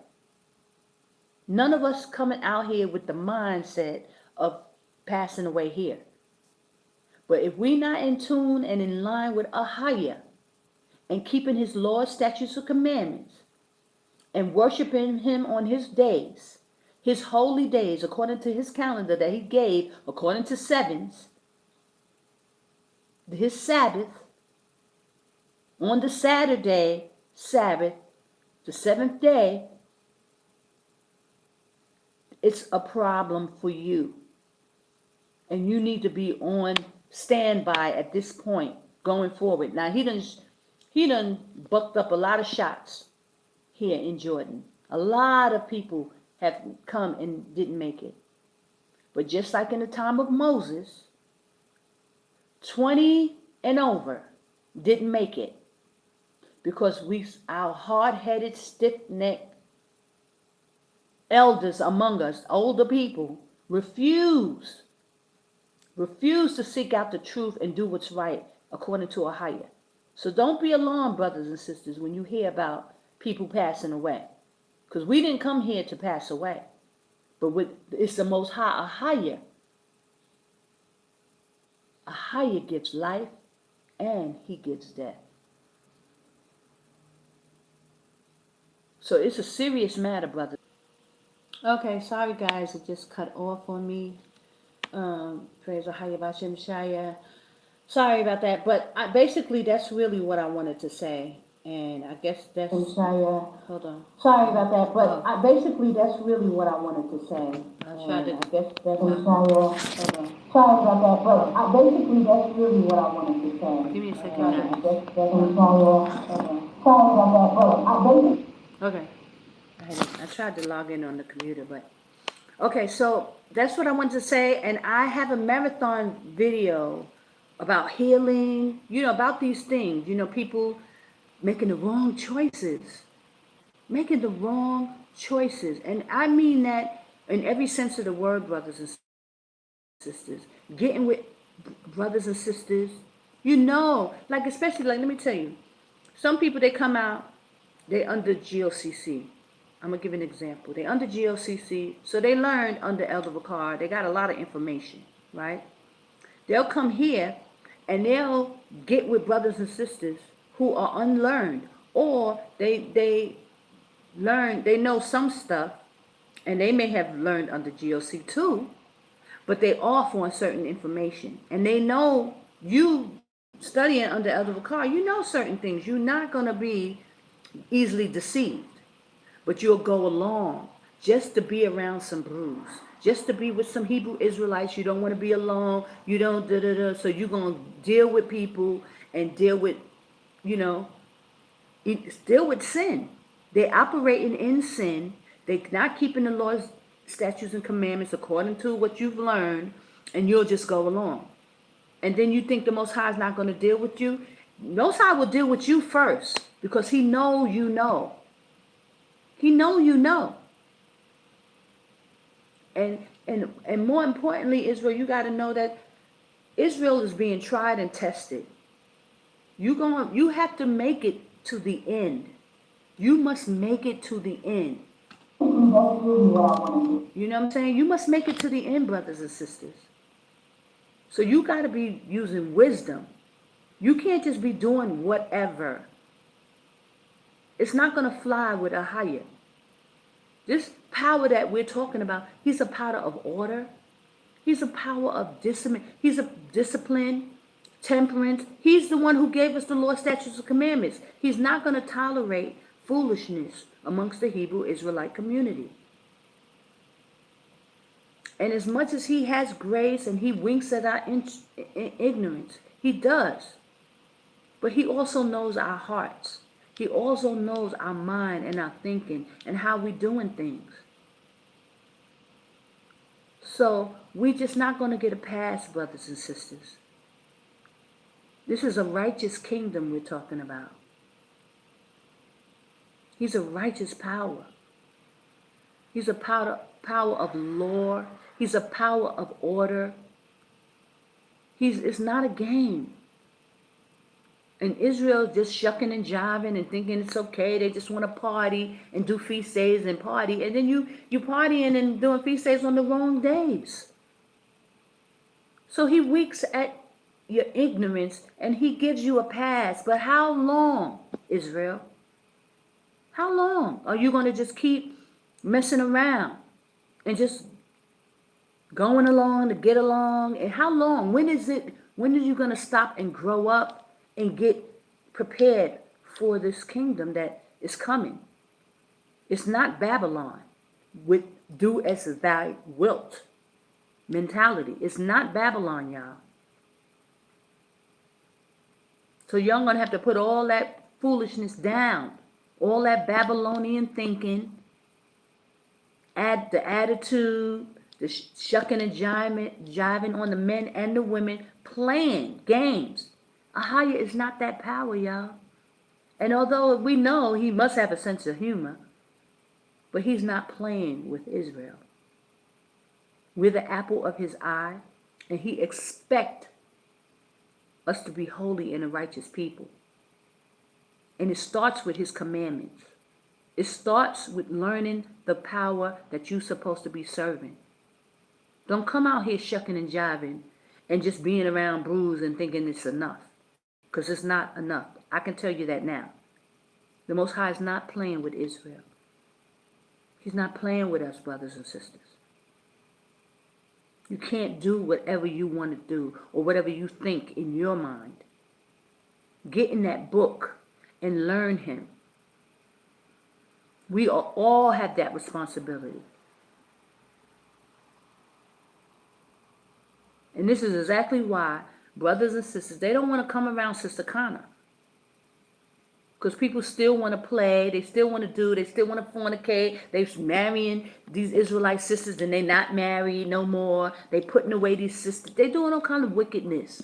None of us coming out here with the mindset of passing away here. But if we not in tune and in line with AHAYAH and keeping his laws, statutes, and commandments and worshiping him on his days, his holy days, according to his calendar that he gave, according to sevens, his Sabbath, on the Saturday, Sabbath, the seventh day, it's a problem for you. And you need to be on standby at this point going forward. Now, he done bucked up a lot of shots here in Jordan. A lot of people have come and didn't make it. But just like in the time of Moses, 20 and over didn't make it. Because our hard-headed, stiff-necked elders among us, older people, refuse to seek out the truth and do what's right according to AHAYAH. So don't be alarmed, brothers and sisters, when you hear about people passing away. Because we didn't come here to pass away. But it's the Most High AHAYAH. AHAYAH gives life and he gives death. So it's a serious matter, brother. Okay, sorry guys, it just cut off on me. Praise AHAYAH Bashem Shaya. Sorry about that, but basically that's really what I wanted to say. And I guess that's... Hold on. Sorry about that, but basically that's really what I wanted to say. I guess that's... Hold on. Sorry about that, but basically that's really what I wanted to say. Give me a second, guys. Sorry about that, but okay. I tried to log in on the computer, but... Okay, so that's what I wanted to say. And I have a marathon video about healing, about these things. People making the wrong choices. Making the wrong choices. And I mean that in every sense of the word, brothers and sisters. Getting with brothers and sisters. Especially, let me tell you. Some people, they come out, they under GOCC. I'm going to give an example. They under GOCC, so they learned under Elder Bakar. They got a lot of information, right? They'll come here and they'll get with brothers and sisters who are unlearned, or they learn, they know some stuff, and they may have learned under GOC too, but they off on certain information, and they know you studying under Elder Bakar, you know certain things. You're not going to be easily deceived, but you'll go along just to be around some brews, just to be with some Hebrew Israelites. You don't want to be alone. You don't so you're going to deal with people and deal with, you know, deal with sin. They're operating in sin. They're not keeping the laws, statutes, and commandments according to what you've learned, and you'll just go along. And then you think the Most High is not going to deal with you. Most High will deal with you first, because he know you know. He know you know. And more importantly, Israel, you got to know that Israel is being tried and tested. You have to make it to the end. You must make it to the end. You know what I'm saying? You must make it to the end, brothers and sisters. So you got to be using wisdom. You can't just be doing whatever. It's not going to fly with AHAYAH. This power that we're talking about, he's a power of order. He's a power of discipline. He's a discipline, temperance. He's the one who gave us the law, statutes, and commandments. He's not going to tolerate foolishness amongst the Hebrew Israelite community. And as much as he has grace and he winks at our ignorance, he does. But he also knows our hearts. He also knows our mind and our thinking and how we're doing things. So we're just not going to get a pass, brothers and sisters. This is a righteous kingdom we're talking about. He's a righteous power. He's a power of law. He's a power of order. It's not a game. And Israel just shucking and jiving and thinking it's okay. They just want to party and do feast days and party. And then you partying and doing feast days on the wrong days. So he winks at your ignorance and he gives you a pass. But how long, Israel? How long are you going to just keep messing around and just going along to get along? And how long? When are you going to stop and grow up and get prepared for this kingdom that is coming? It's not Babylon with do as thou wilt mentality. It's not Babylon, y'all. So y'all gonna have to put all that foolishness down, all that Babylonian thinking, add the attitude, the shucking and jiving on the men and the women, playing games. AHAYAH is not that power, y'all. And although we know he must have a sense of humor, but he's not playing with Israel. We're the apple of his eye, and he expects us to be holy and a righteous people. And it starts with his commandments. It starts with learning the power that you're supposed to be serving. Don't come out here shucking and jiving and just being around brews and thinking it's enough. Because it's not enough. I can tell you that now. The Most High is not playing with Israel. He's not playing with us, brothers and sisters. You can't do whatever you want to do or whatever you think in your mind. Get in that book and learn him. We all have that responsibility. And this is exactly why brothers and sisters, they don't want to come around Sister Connor. Because people still want to play, they still want to do, they still want to fornicate. They're marrying these Israelite sisters and they're not married no more. They putting away these sisters. They're doing all kind of wickedness.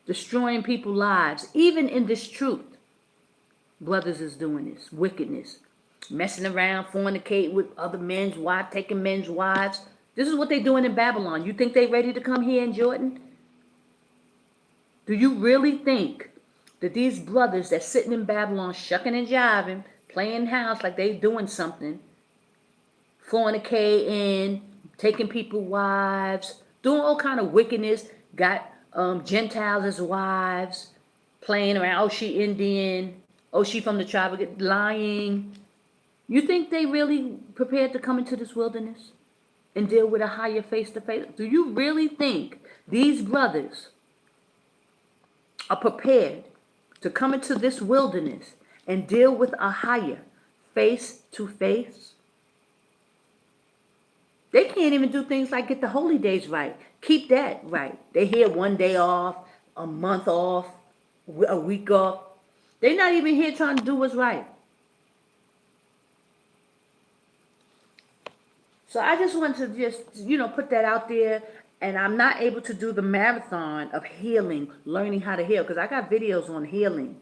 Destroying people's lives. Even in this truth, brothers is doing this. Wickedness. Messing around, fornicating with other men's wives, taking men's wives. This is what they're doing in Babylon. You think they're ready to come here in Jordan? Do you really think that these brothers that's sitting in Babylon shucking and jiving, playing house like they doing something, fornicating, taking people's wives, doing all kind of wickedness, got Gentiles as wives, playing around. Oh, she Indian. Oh, she from the tribe of lying. You think they really prepared to come into this wilderness and deal with AHAYAH face to face? Do you really think these brothers are prepared to come into this wilderness and deal with AHAYAH face to face? They can't even do things like get the holy days right. Keep that right. They here one day off, a month off, a week off. They're not even here trying to do what's right. So I just want to put that out there. And I'm not able to do the marathon of healing, learning how to heal, because I got videos on healing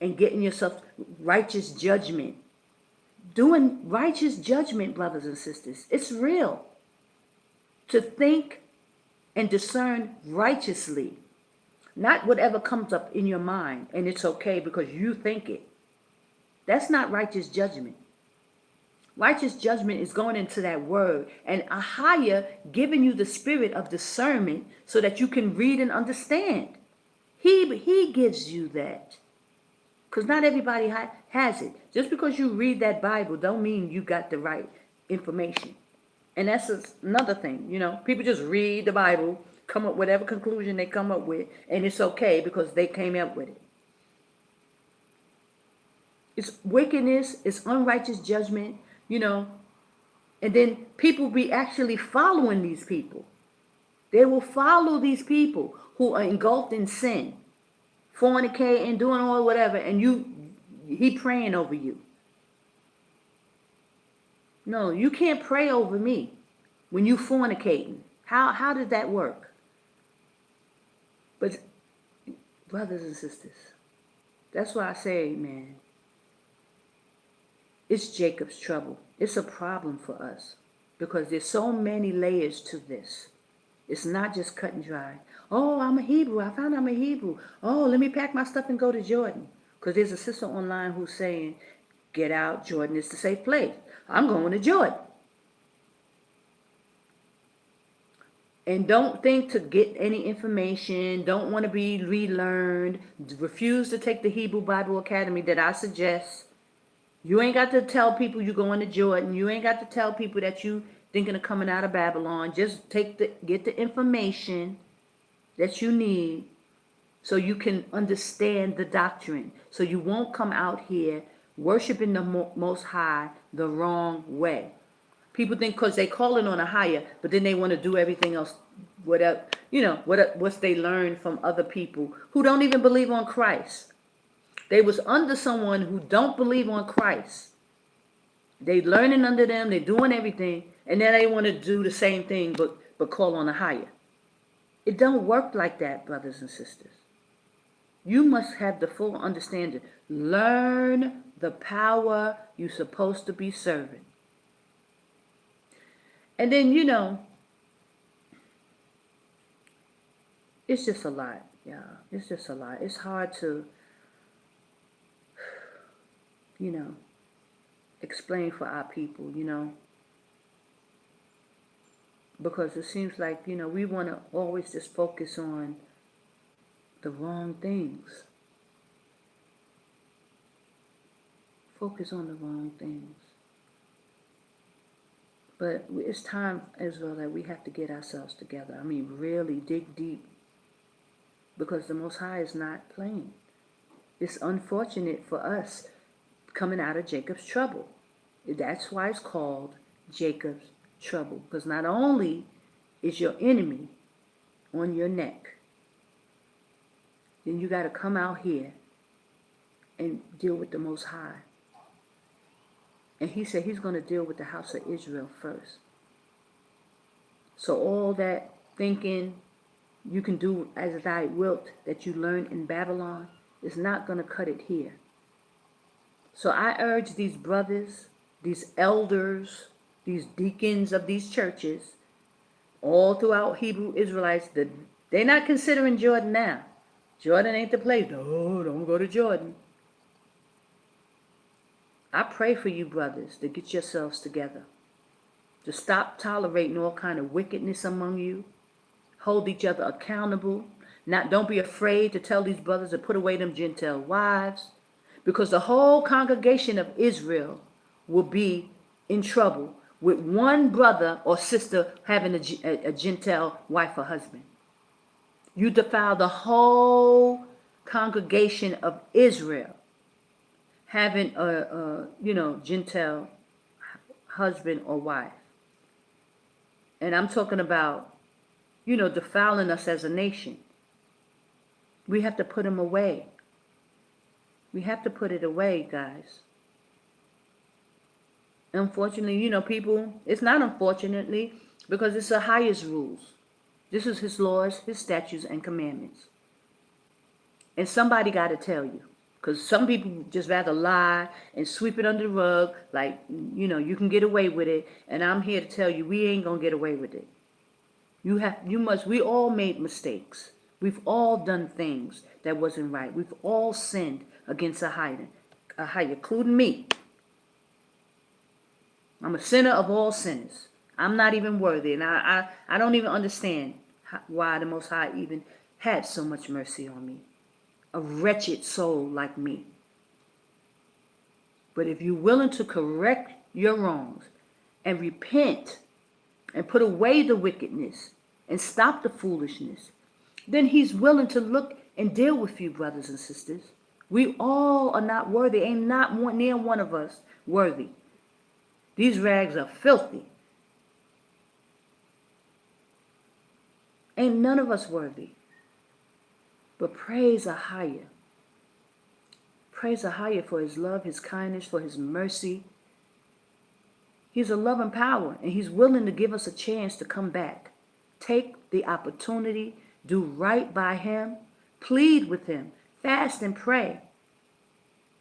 and getting yourself righteous judgment. Doing righteous judgment, brothers and sisters. It's real. To think and discern righteously. Not whatever comes up in your mind, and it's okay because you think it. That's not righteous judgment. Righteous judgment is going into that word. And AHAYAH giving you the spirit of discernment so that you can read and understand. He gives you that. Because not everybody has it. Just because you read that Bible don't mean you got the right information. And that's another thing, People just read the Bible, come up with whatever conclusion they come up with, and it's okay because they came up with it. It's wickedness, it's unrighteous judgment, and then people be actually following these people. They will follow these people who are engulfed in sin, fornicating, doing all whatever, and he praying over you. No, you can't pray over me when you fornicating. How did that work? But brothers and sisters, that's why I say, man, it's Jacob's trouble. It's a problem for us because there's so many layers to this. It's not just cut and dry. Oh, I'm a Hebrew. I found I'm a Hebrew. Oh, let me pack my stuff and go to Jordan. Because there's a sister online who's saying, get out. Jordan is the safe place. I'm going to Jordan. And don't think to get any information. Don't want to be relearned. Refuse to take the Hebrew Bible Academy that I suggest. You ain't got to tell people you're going to Jordan. You ain't got to tell people that you thinking of coming out of Babylon. Just get the information that you need so you can understand the doctrine. So you won't come out here worshiping the Most High the wrong way. People think because they calling on AHAYAH, but then they want to do everything else, what's they learned from other people who don't even believe on Christ. They was under someone who don't believe on Christ. They learning under them, they doing everything, and then they want to do the same thing but call on AHAYAH. It don't work like that, brothers and sisters. You must have the full understanding. Learn the power you're supposed to be serving. And then, it's just a lot, yeah. It's just a lot. It's hard to, explain for our people, because it seems like, we want to always just focus on the wrong things. Focus on the wrong things. But it's time as well that we have to get ourselves together. I mean, really dig deep. Because the Most High is not playing. It's unfortunate for us coming out of Jacob's trouble. That's why it's called Jacob's trouble. Because not only is your enemy on your neck, then you got to come out here and deal with the Most High. And he said he's going to deal with the house of Israel first. So all that thinking you can do as thy wilt that you learned in Babylon is not going to cut it here. So I urge these brothers, these elders, these deacons of these churches, all throughout Hebrew Israelites, that they're not considering Jordan now. Jordan ain't the place. No, don't go to Jordan. I pray for you brothers to get yourselves together, to stop tolerating all kind of wickedness among you, hold each other accountable. Don't be afraid to tell these brothers to put away them Gentile wives, because the whole congregation of Israel will be in trouble with one brother or sister having a Gentile wife or husband. You defile the whole congregation of Israel having a Gentile husband or wife. And I'm talking about, defiling us as a nation. We have to put them away. We have to put it away, guys. Unfortunately, people, it's not unfortunately, because it's the highest rules. This is his laws, his statutes, and commandments. And somebody got to tell you. Because some people just rather lie and sweep it under the rug, like, you can get away with it. And I'm here to tell you, we ain't going to get away with it. We all made mistakes. We've all done things that wasn't right. We've all sinned against AHAYAH, including me. I'm a sinner of all sinners. I'm not even worthy. And I don't even understand why the Most High even had so much mercy on me. A wretched soul like me. But if you're willing to correct your wrongs and repent and put away the wickedness and stop the foolishness, then he's willing to look and deal with you, brothers and sisters. We all are not worthy. Ain't not near one of us worthy. These rags are filthy. Ain't none of us worthy. But praise AHAYAH. Praise AHAYAH for his love, his kindness, for his mercy. He's a loving power, and he's willing to give us a chance to come back. Take the opportunity, do right by him, plead with him, fast and pray.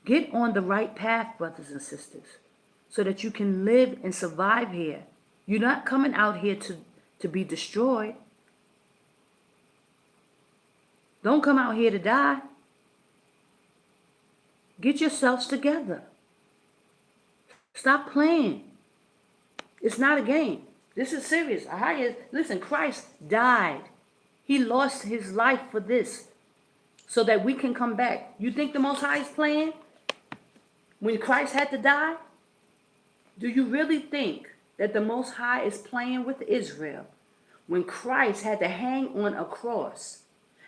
Get on the right path, brothers and sisters, so that you can live and survive here. You're not coming out here to be destroyed. Don't come out here to die. Get yourselves together. Stop playing. It's not a game. This is serious. Listen, Christ died. He lost his life for this so that we can come back. You think the Most High is playing when Christ had to die? Do you really think that the Most High is playing with Israel when Christ had to hang on a cross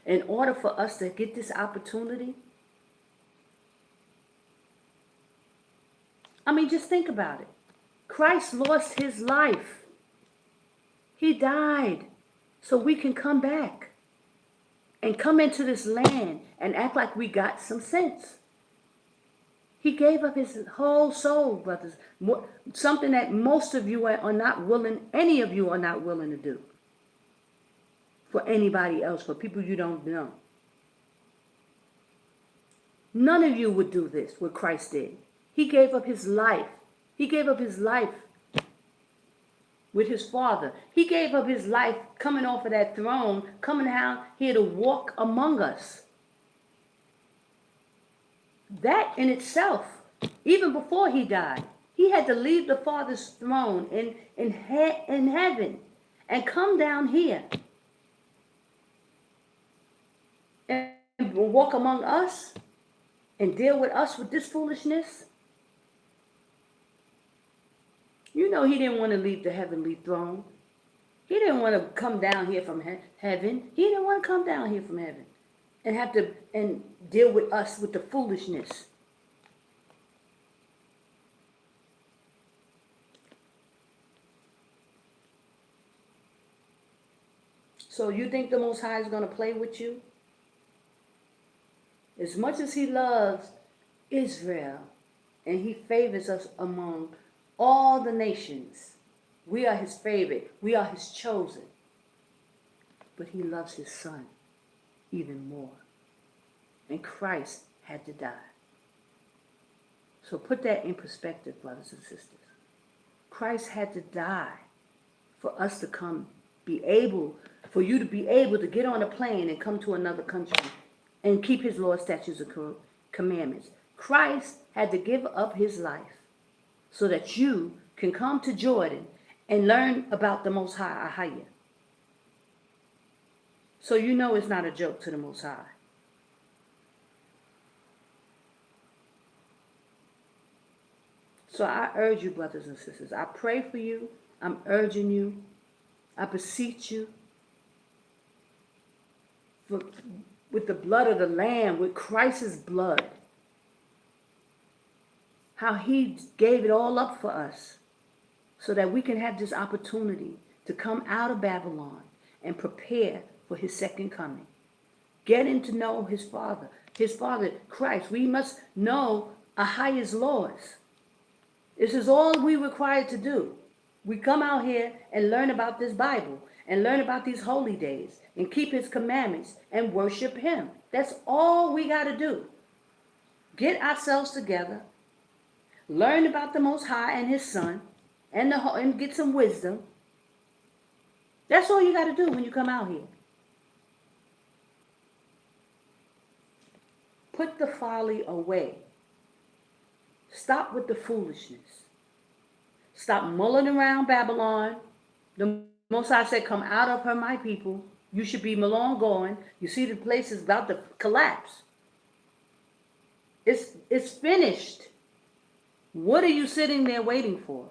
in order for us to get this opportunity? I mean, just think about it. Christ lost his life. He died so we can come back and come into this land and act like we got some sense. He gave up his whole soul, brothers. Something that most of you are not willing, any of you are not willing to do for anybody else, for people you don't know. None of you would do this, what Christ did. He gave up his life. He gave up his life with his Father. He gave up his life coming off of that throne, coming out here to walk among us. That in itself, even before he died, he had to leave the Father's throne in heaven and come down here and walk among us and deal with us with this foolishness. You know he didn't want to leave the heavenly throne. He didn't want to come down here from heaven. He didn't want to come down here from heaven and have to deal with us with the foolishness. So you think the Most High is going to play with you? As much as he loves Israel and he favors us among all the nations, we are his favorite. We are his chosen. But he loves his son even more. And Christ had to die. So put that in perspective, brothers and sisters. Christ had to die for us to for you to be able to get on a plane and come to another country and keep his law, statutes, and commandments. Christ had to give up his life so that you can come to Jordan and learn about the Most High, AHAYAH. So you know it's not a joke to the Most High. So I urge you, brothers and sisters, I pray for you. I'm urging you. I beseech you. With the blood of the Lamb, with Christ's blood. How he gave it all up for us. So that we can have this opportunity to come out of Babylon and prepare for his second coming. Getting to know his Father Christ. We must know AHAYAH's laws. This is all we required to do. We come out here and learn about this Bible and learn about these holy days and keep his commandments and worship him. That's all we got to do. Get ourselves together, learn about the Most High and his Son, and get some wisdom. That's all you got to do when you come out here. Put the folly away. Stop with the foolishness. Stop mulling around Babylon. The Most High said, come out of her, my people. You should be long gone. You see the place is about to collapse. It's finished. What are you sitting there waiting for?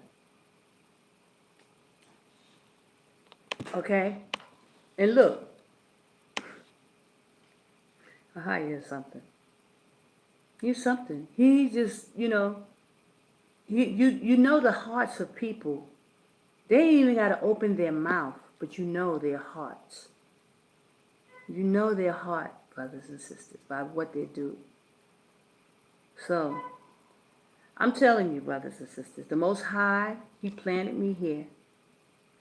Okay? And look. AHAYAH is something. He's something. He just, you know the hearts of people. They ain't even got to open their mouth, but you know their hearts. You know their heart, brothers and sisters, by what they do. So, I'm telling you, brothers and sisters, the Most High, he planted me here.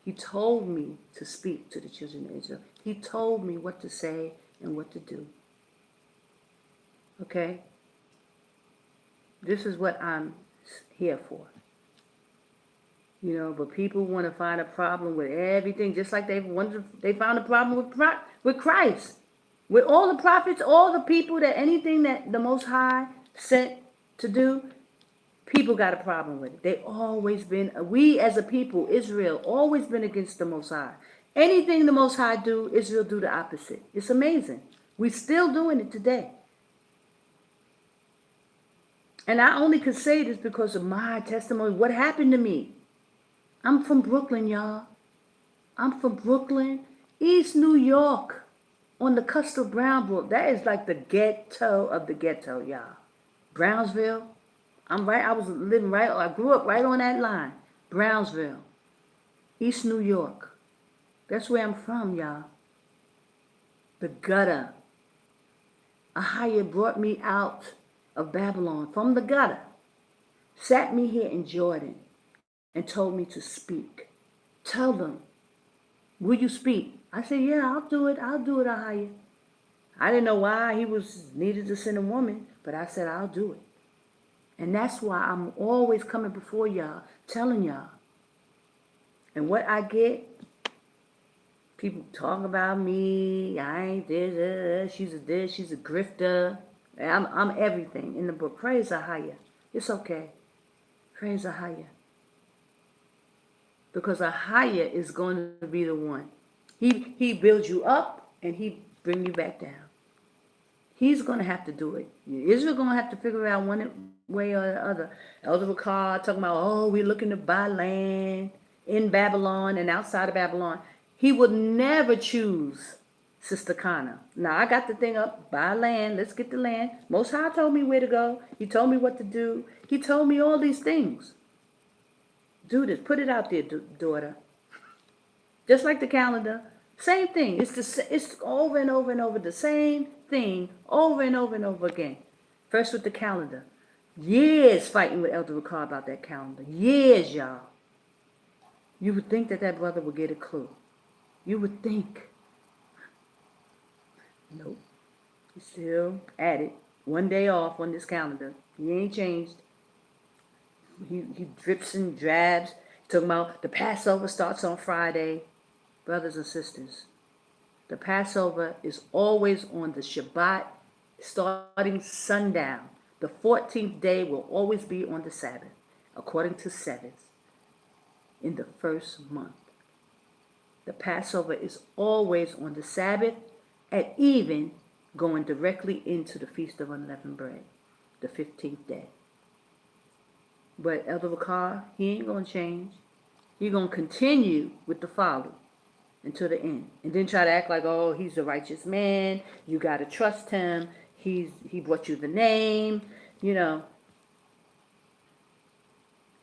He told me to speak to the children of Israel. He told me what to say and what to do. Okay? This is what I'm here for. But people want to find a problem with everything, just like they found a problem with Christ. With all the prophets, all the people, anything that the Most High sent to do, people got a problem with it. They always been, we as a people, Israel, always been against the Most High. Anything the Most High do, Israel do the opposite. It's amazing. We're still doing it today. And I only could say this because of my testimony. What happened to me? I'm from Brooklyn, y'all. I'm from Brooklyn, East New York, on the cusp of Brownbrook. That is like the ghetto of the ghetto, y'all. Brownsville. I grew up right on that line. Brownsville, East New York. That's where I'm from, y'all. The gutter. AHAYAH brought me out of Babylon from the gutter, sat me here in Jordan, and told me to speak. Tell them, will you speak? I said, yeah, I'll do it, AHAYAH. I didn't know why he needed to send a woman, but I said, I'll do it. And that's why I'm always coming before y'all, telling y'all. And what I get, people talk about me, I ain't this, she's a grifter. I'm everything in the book. Praise AHAYAH. It's okay. Praise AHAYAH. Because AHAYAH is going to be the one. He builds you up and he bring you back down. He's going to have to do it. Israel going to have to figure it out one way or the other. Elder Ricard talking about, we're looking to buy land in Babylon and outside of Babylon. He would never choose Sister Connor. Now, I got the thing up, buy land, let's get the land. Most High told me where to go. He told me what to do. He told me all these things. Do this. Put it out there, daughter. Just like the calendar. Same thing. It's over and over and over. The same thing over and over and over again. First with the calendar. Years fighting with Elder Ricard about that calendar. Years, y'all. You would think that brother would get a clue. You would think. Nope. He's still at it. One day off on this calendar. He ain't changed. He drips and drabs. Talking about the Passover starts on Friday. Brothers and sisters, the Passover is always on the Shabbat, starting sundown. The 14th day will always be on the Sabbath, according to Sabbath, in the first month. The Passover is always on the Sabbath at even, going directly into the Feast of Unleavened Bread, the 15th day. But Elder Bakar, he ain't going to change. He's going to continue with the folly until the end. And then try to act like, oh, he's a righteous man. You got to trust him. He brought you the name. You know,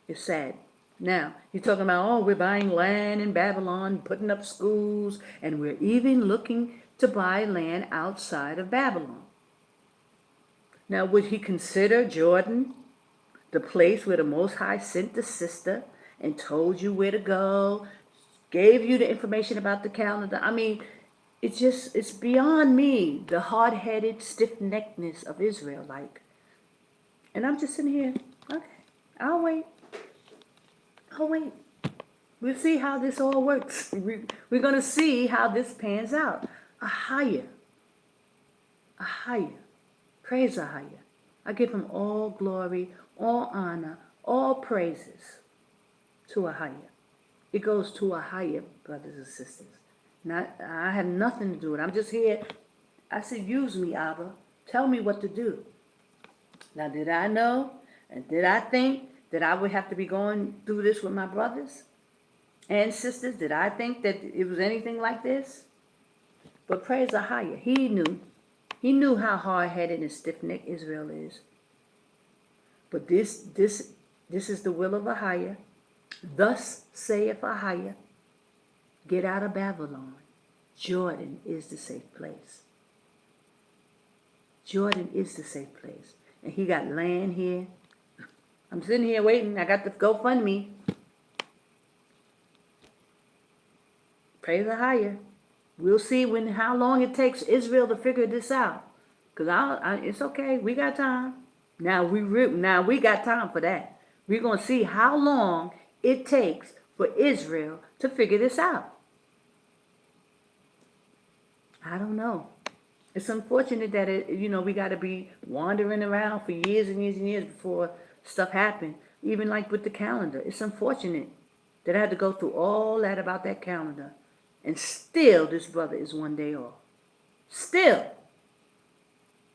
it's sad. Now, he's talking about, oh, we're buying land in Babylon, putting up schools, and we're even looking to buy land outside of Babylon. Now, would he consider Jordan the place where the Most High sent the sister and told you where to go, gave you the information about the calendar? I mean, it's beyond me, the hard-headed stiff-neckedness of Israel. Like, and I'm just sitting here, okay, I'll wait. We'll see how this all works. We're going to see how this pans out. AHAYAH. Praise AHAYAH. I give him all glory, all honor, all praises to AHAYAH. It goes to AHAYAH, brothers and sisters. I have nothing to do with it. I'm just here. I said, use me, Abba. Tell me what to do. Now, did I know and did I think that I would have to be going through this with my brothers and sisters? Did I think that it was anything like this? But praise AHAYAH. He knew. He knew how hard-headed and stiff-necked Israel is. But this is the will of AHAYAH. Thus saith AHAYAH, get out of Babylon. Jordan is the safe place. Jordan is the safe place. And he got land here. I'm sitting here waiting. I got the GoFundMe. Praise AHAYAH. We'll see how long it takes Israel to figure this out. Because it's okay. We got time. Now we got time for that. We're going to see how long it takes for Israel to figure this out. I don't know. It's unfortunate that we got to be wandering around for years and years and years before stuff happens. Even like with the calendar. It's unfortunate that I had to go through all that about that calendar. And still this brother is one day off. Still.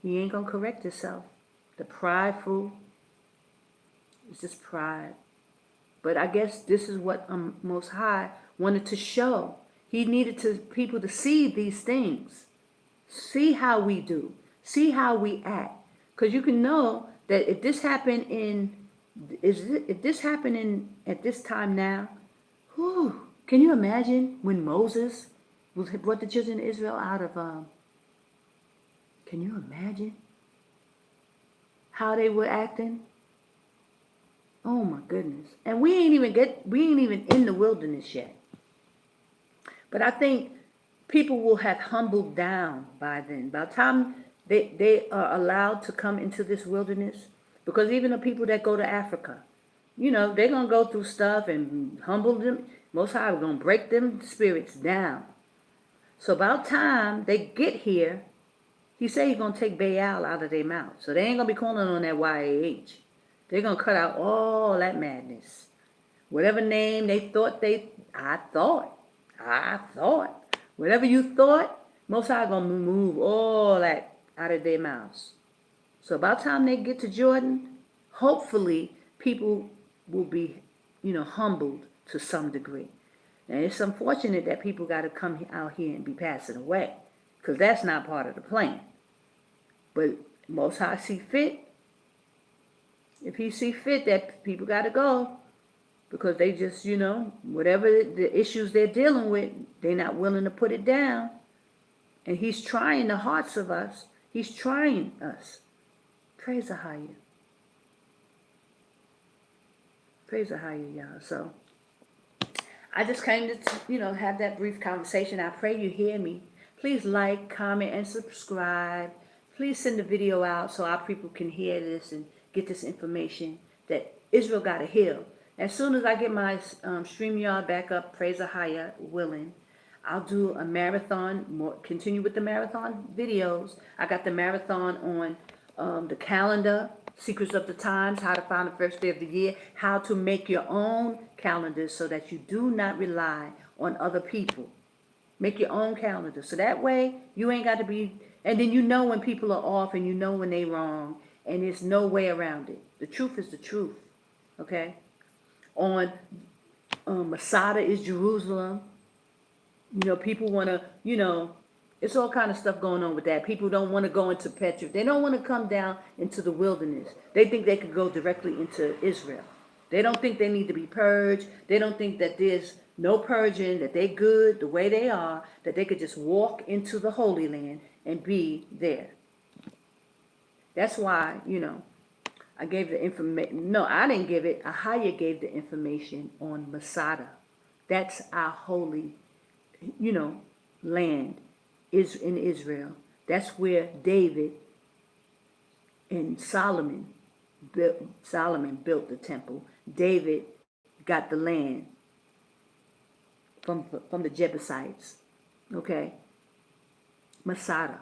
He ain't going to correct himself. The prideful. It's just pride. But I guess this is what Most High wanted to show. He needed people to see these things. See how we do. See how we act. Because you can know that if this happened at this time now, whew, can you imagine when Moses brought the children of Israel out of, can you imagine how they were acting? Oh my goodness. And we ain't even in the wilderness yet. But I think people will have humbled down by then. By the time they are allowed to come into this wilderness, because even the people that go to Africa, they're going to go through stuff and humble them. Most High, we're going to break them spirits down. So about time they get here, he said he's going to take Baal out of their mouth. So they ain't going to be calling on that YAH. They're going to cut out all that madness. Whatever name they thought I thought. Whatever you thought, Most High going to remove all that out of their mouths. So about time they get to Jordan, hopefully people will be, humbled to some degree. And it's unfortunate that people got to come out here and be passing away, because that's not part of the plan. But Most High see fit. If he see fit that people got to go, because they just, whatever the issues they're dealing with, they're not willing to put it down. And he's trying the hearts of us. He's trying us. Praise AHAYAH. Praise AHAYAH, y'all. So I just came to, have that brief conversation. I pray you hear me. Please like, comment, and subscribe. Please send the video out so our people can hear this and get this information that Israel got to heal. As soon as I get my StreamYard back up, praise AHAYAH willing, I'll do a marathon, continue with the marathon videos. I got the marathon on the calendar, Secrets of the Times, how to find the first day of the year, how to make your own calendars so that you do not rely on other people. Make your own calendar. So that way you ain't got to be, and then you know when people are off and you know when they wrong, and there's no way around it. The truth is the truth. Okay? On Masada is Jerusalem. You know, people want to, it's all kind of stuff going on with that. People don't want to go into Petra. They don't want to come down into the wilderness. They think they could go directly into Israel. They don't think they need to be purged. They don't think that there's no purging, that they good the way they are, that they could just walk into the Holy Land and be there. That's why, I gave the information. No, I didn't give it. AHAYAH gave the information on Masada. That's our holy, land is in Israel. That's where David and Solomon built the temple. David got the land from the Jebusites. Okay? Masada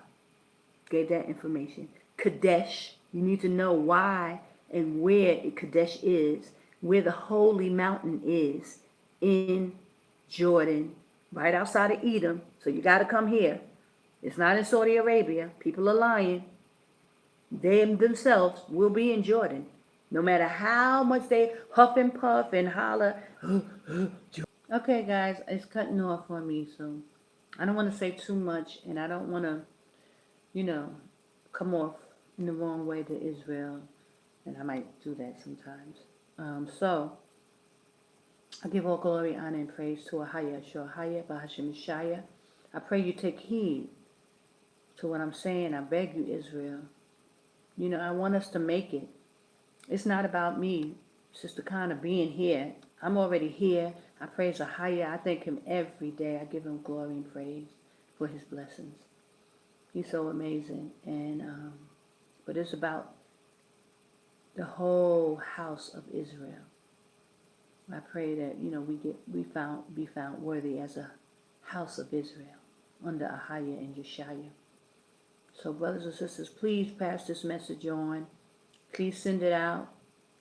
gave that information. Qadash, you need to know why and where Qadash is, where the holy mountain is in Jordan, right outside of Edom. So you got to come here. It's not in Saudi Arabia. People are lying. They themselves will be in Jordan. No matter how much they huff and puff and holler. Okay, guys, it's cutting off on me, so I don't want to say too much, and I don't want to, come off in the wrong way to Israel, and I might do that sometimes. So I give all glory, honor, and praise to AHAYAH, AHAYAH, Bahashem Yashaya. I pray you take heed to what I'm saying. I beg you, Israel. I want us to make it. It's not about me, Sister Connor, being here. I'm already here. I praise AHAYAH. I thank him every day. I give him glory and praise for his blessings. He's so amazing. And but it's about the whole house of Israel. I pray that we be found worthy as a house of Israel under AHAYAH and Yashaya. So brothers and sisters, please pass this message on. Please send it out.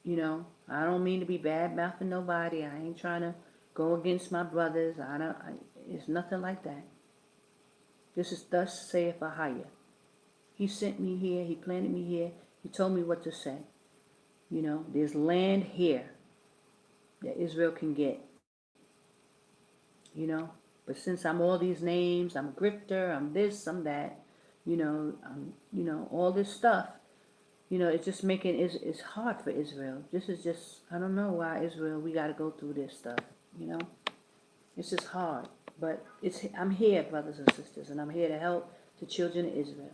I don't mean to be bad mouthing nobody. I ain't trying to go against my brothers. It's nothing like that. This is thus saith AHAYAH. He sent me here. He planted me here. He told me what to say. There's land here that Israel can get. But since I'm all these names, I'm a grifter, I'm this, I'm that, all this stuff, it's just it's hard for Israel. This is just, I don't know why Israel, we got to go through this stuff, It's just hard. But I'm here, brothers and sisters, and I'm here to help the children of Israel.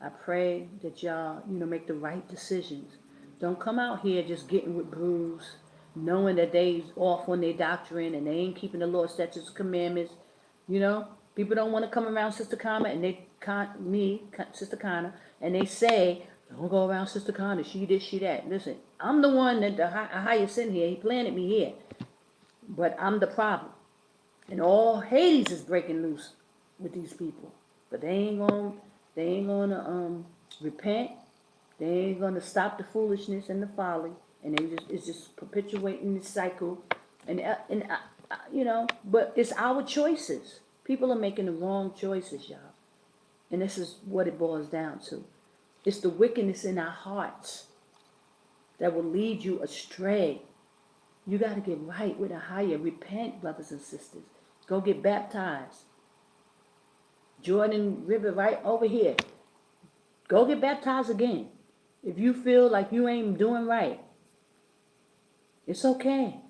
I pray that y'all, make the right decisions. Don't come out here just getting with brews, knowing that they off on their doctrine and they ain't keeping the Lord's statutes and commandments. People don't want to come around Sister Connor and Sister Connor, and they say, don't go around Sister Connor, she this, she that. Listen, I'm the one that the AHAYAH sent here. He planted me here. But I'm the problem. And all Hades is breaking loose with these people. But they ain't gonna repent. They ain't gonna stop the foolishness and the folly. And it's just perpetuating this cycle. But it's our choices. People are making the wrong choices, y'all. And this is what it boils down to. It's the wickedness in our hearts that will lead you astray. You got to get right with AHAYAH. Repent, brothers and sisters. Go get baptized. Jordan River right over here. Go get baptized again. If you feel like you ain't doing right, it's okay.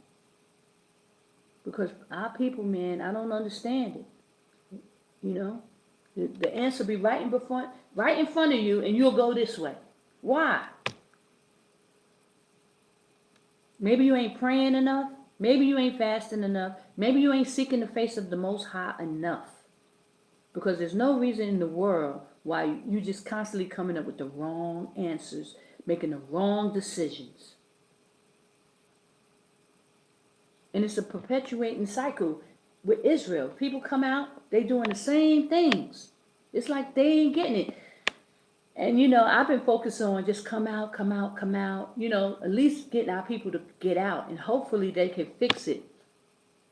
Because our people, man, I don't understand it. The answer be right in front of you, and you'll go this way. Why? Maybe you ain't praying enough. Maybe you ain't fasting enough. Maybe you ain't seeking the face of the Most High enough. Because there's no reason in the world why you just constantly coming up with the wrong answers, making the wrong decisions. And it's a perpetuating cycle with Israel. People come out, they doing the same things. It's like they ain't getting it. And I've been focused on just come out, come out, come out. At least getting our people to get out, and hopefully they can fix it.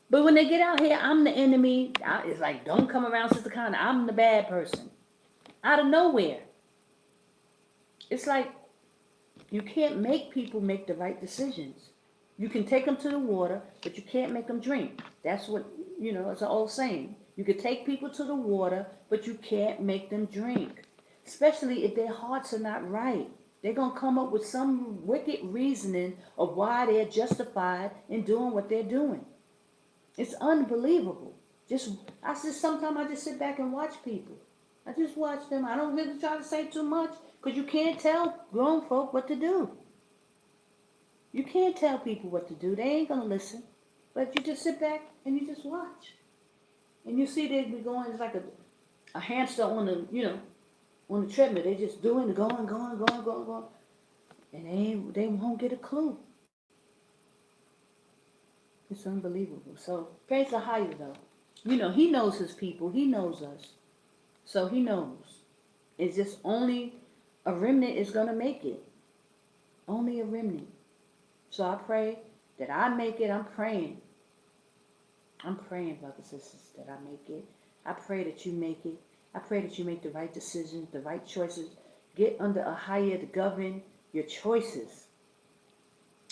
But when they get out here, I'm the enemy. It's like, don't come around, Sister Connie. I'm the bad person. Out of nowhere. It's like, you can't make people make the right decisions. You can take them to the water, but you can't make them drink. That's what, it's an old saying. You can take people to the water, but you can't make them drink. Especially if their hearts are not right. They're going to come up with some wicked reasoning of why they're justified in doing what they're doing. It's unbelievable. Sometimes I just sit back and watch people. I just watch them. I don't really try to say too much, because you can't tell grown folk what to do. You can't tell people what to do. They ain't going to listen. But you just sit back and you just watch. And you see they be going, it's like a hamster on the treadmill. They just doing, going. And they won't get a clue. It's unbelievable. So, praise AHAYAH though. He knows his people. He knows us. So he knows. It's just only a remnant is going to make it. Only a remnant. So I pray that I make it. I'm praying. Brothers and sisters, that I make it. I pray that you make it. I pray that you make the right decisions, the right choices. Get under AHAYAH to govern your choices.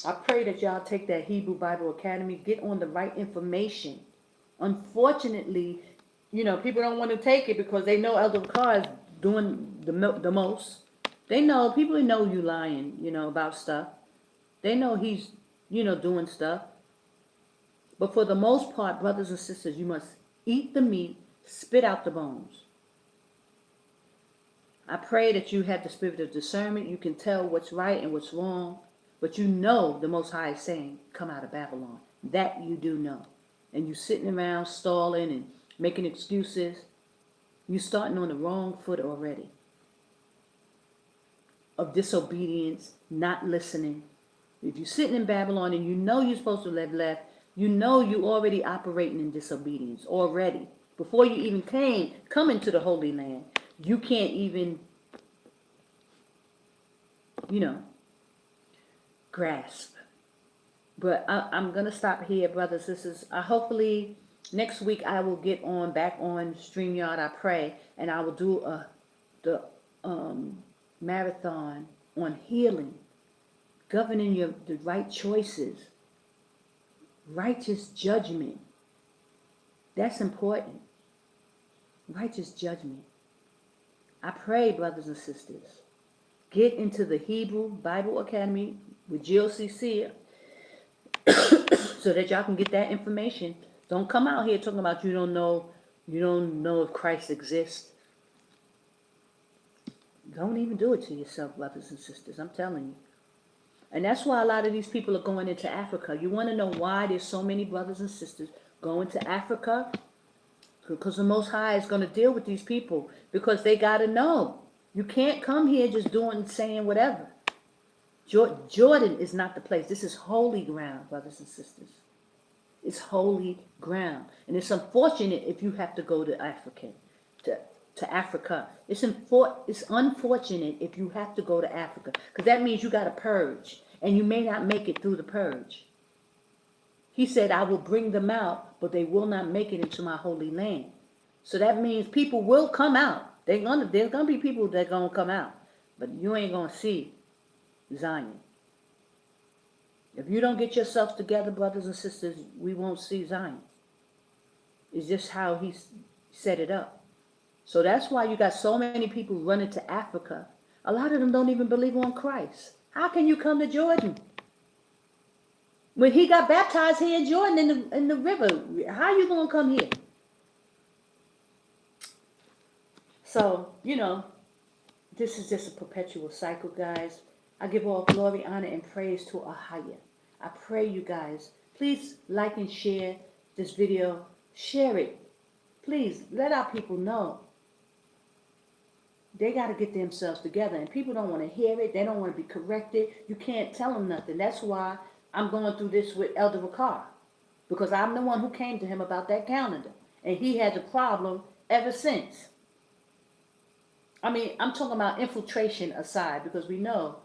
I pray that y'all take that Hebrew Bible Academy, get on the right information. Unfortunately, people don't want to take it because they know Elder Carr is doing the most. People know you lying, about stuff. They know he's, doing stuff. But for the most part, brothers and sisters, you must eat the meat, spit out the bones. I pray that you have the spirit of discernment. You can tell what's right and what's wrong. But the Most High is saying, come out of Babylon. That you do know. And you sitting around stalling and making excuses. You're starting on the wrong foot already. Of disobedience, not listening. If you're sitting in Babylon and you're supposed to have left, you're already operating in disobedience already. Before you even come into the Holy Land, you can't even, grasp. But I'm going to stop here, brothers and sisters. Hopefully next week I will get back on StreamYard, I pray, and I will do the marathon on healing, governing the right choices, righteous judgment. That's important. Righteous judgment. I pray, brothers and sisters, get into the Hebrew Bible Academy with GOCC so that y'all can get that information. Don't come out here talking about you don't know if Christ exists. Don't even do it to yourself, brothers and sisters. I'm telling you. And that's why a lot of these people are going into Africa. You want to know why there's so many brothers and sisters going to Africa? Because the Most High is going to deal with these people. Because they got to know. You can't come here just saying whatever. Jordan is not the place. This is holy ground, brothers and sisters. It's holy ground. And it's unfortunate if you have to go to Africa. It's unfortunate if you have to go to Africa. Because that means you got to purge. And you may not make it through the purge. He said, I will bring them out, but they will not make it into my holy land. So that means people will come out. There's going to be people that are going to come out. But you ain't going to see Zion. If you don't get yourselves together, brothers and sisters, we won't see Zion. It's just how he set it up. So that's why you got so many people running to Africa. A lot of them don't even believe on Christ. How can you come to Jordan? When he got baptized here in Jordan in the river, how are you going to come here? So, this is just a perpetual cycle, guys. I give all glory, honor, and praise to AHAYAH. I pray you guys, please like and share this video. Share it. Please, let our people know. They got to get themselves together. And people don't want to hear it. They don't want to be corrected. You can't tell them nothing. That's why I'm going through this with Elder Rawach. Because I'm the one who came to him about that calendar. And he had the problem ever since. I mean, I'm talking about infiltration aside, because we know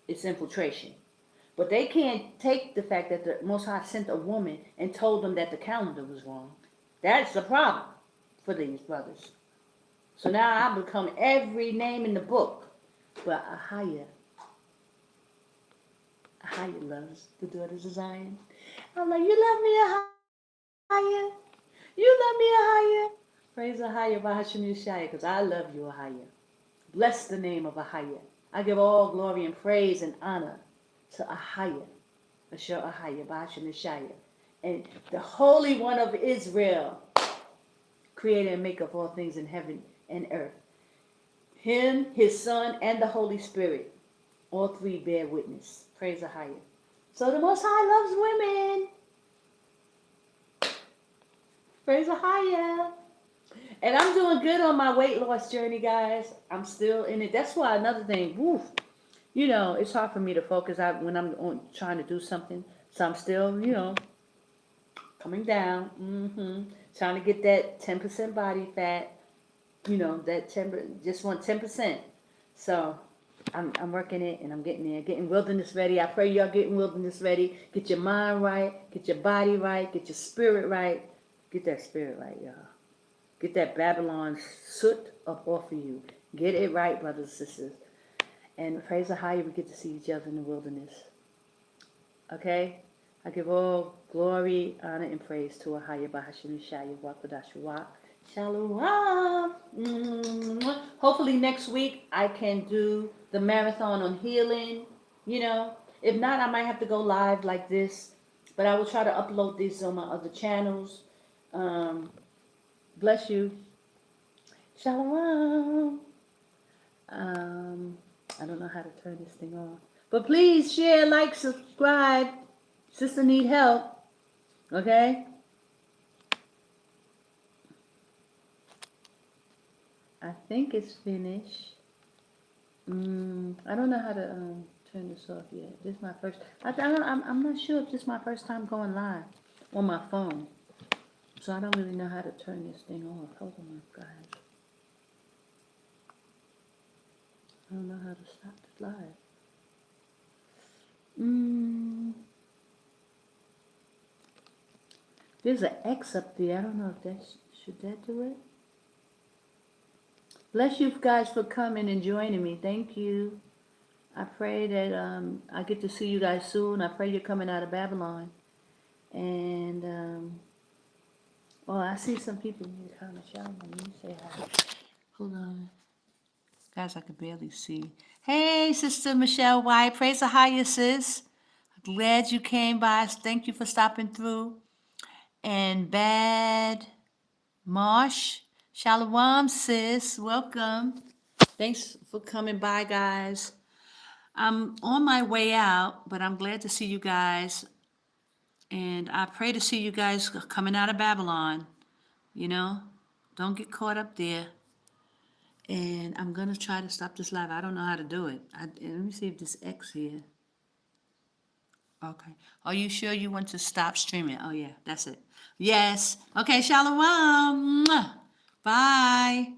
it's infiltration. But they can't take the fact that the Most High sent a woman and told them that the calendar was wrong. That's the problem for these brothers. So now I become every name in the book. But AHAYAH loves the daughters of Zion. I'm like, you love me, AHAYAH? You love me, AHAYAH? Praise AHAYAH by Hashem Yashaya, because I love you, AHAYAH. Bless the name of AHAYAH. I give all glory and praise and honor to AHAYAH, Asher AHAYAH by Hashem Yashaya, and the Holy One of Israel, creator and maker of all things in heaven and earth. Him, his Son, and the Holy Spirit, all three bear witness. Praise AHAYAH. So the Most High loves women. Praise AHAYAH. And I'm doing good on my weight loss journey, guys. I'm still in it. That's why another thing, woof, you know, it's hard for me to focus out when I'm trying to do something. So I'm still, you know, coming down. Trying to get that 10% body fat. You know, that 10, just want 10%. So I'm working it and I'm getting there, getting wilderness ready. I pray y'all getting wilderness ready. Get your mind right, get your body right, get your spirit right. Get that spirit right, y'all. Get that Babylon soot up off of you. Get it right, brothers and sisters. And praise AHAYAH, we get to see each other in the wilderness. Okay? I give all glory, honor, and praise to AHAYAH by Hashem Yashaya, Qadash, Rawach. Shalom. Hopefully next week I can do the marathon on healing. You know, if not, I might have to go live like this. But I will try to upload this on my other channels. Bless you. Shalom. I don't know how to turn this thing off. But please share, like, subscribe. Sister need help. Okay? I think it's finished. I don't know how to turn this off yet. This is my first. I'm not sure if this is my first time going live on my phone. So I don't really know how to turn this thing off. Hold on, guys. I don't know how to stop the live. There's an X up there. I don't know if should that do it? Bless you guys for coming and joining me. Thank you. I pray that I get to see you guys soon. I pray you're coming out of Babylon. And I see some people in the comments. Y'all let me say hi. Hold on. Guys, I can barely see. Hey, Sister Michelle White. Praise AHAYAH, sis. I'm glad you came by. Thank you for stopping through. And Bad Marsh. Shalom, sis. Welcome. Thanks for coming by, guys. I'm on my way out, but I'm glad to see you guys. And I pray to see you guys coming out of Babylon. You know, don't get caught up there. And I'm going to try to stop this live. I don't know how to do it. Let me see if this X here. Okay. Are you sure you want to stop streaming? Oh, yeah, that's it. Yes. Okay, shalom. Bye.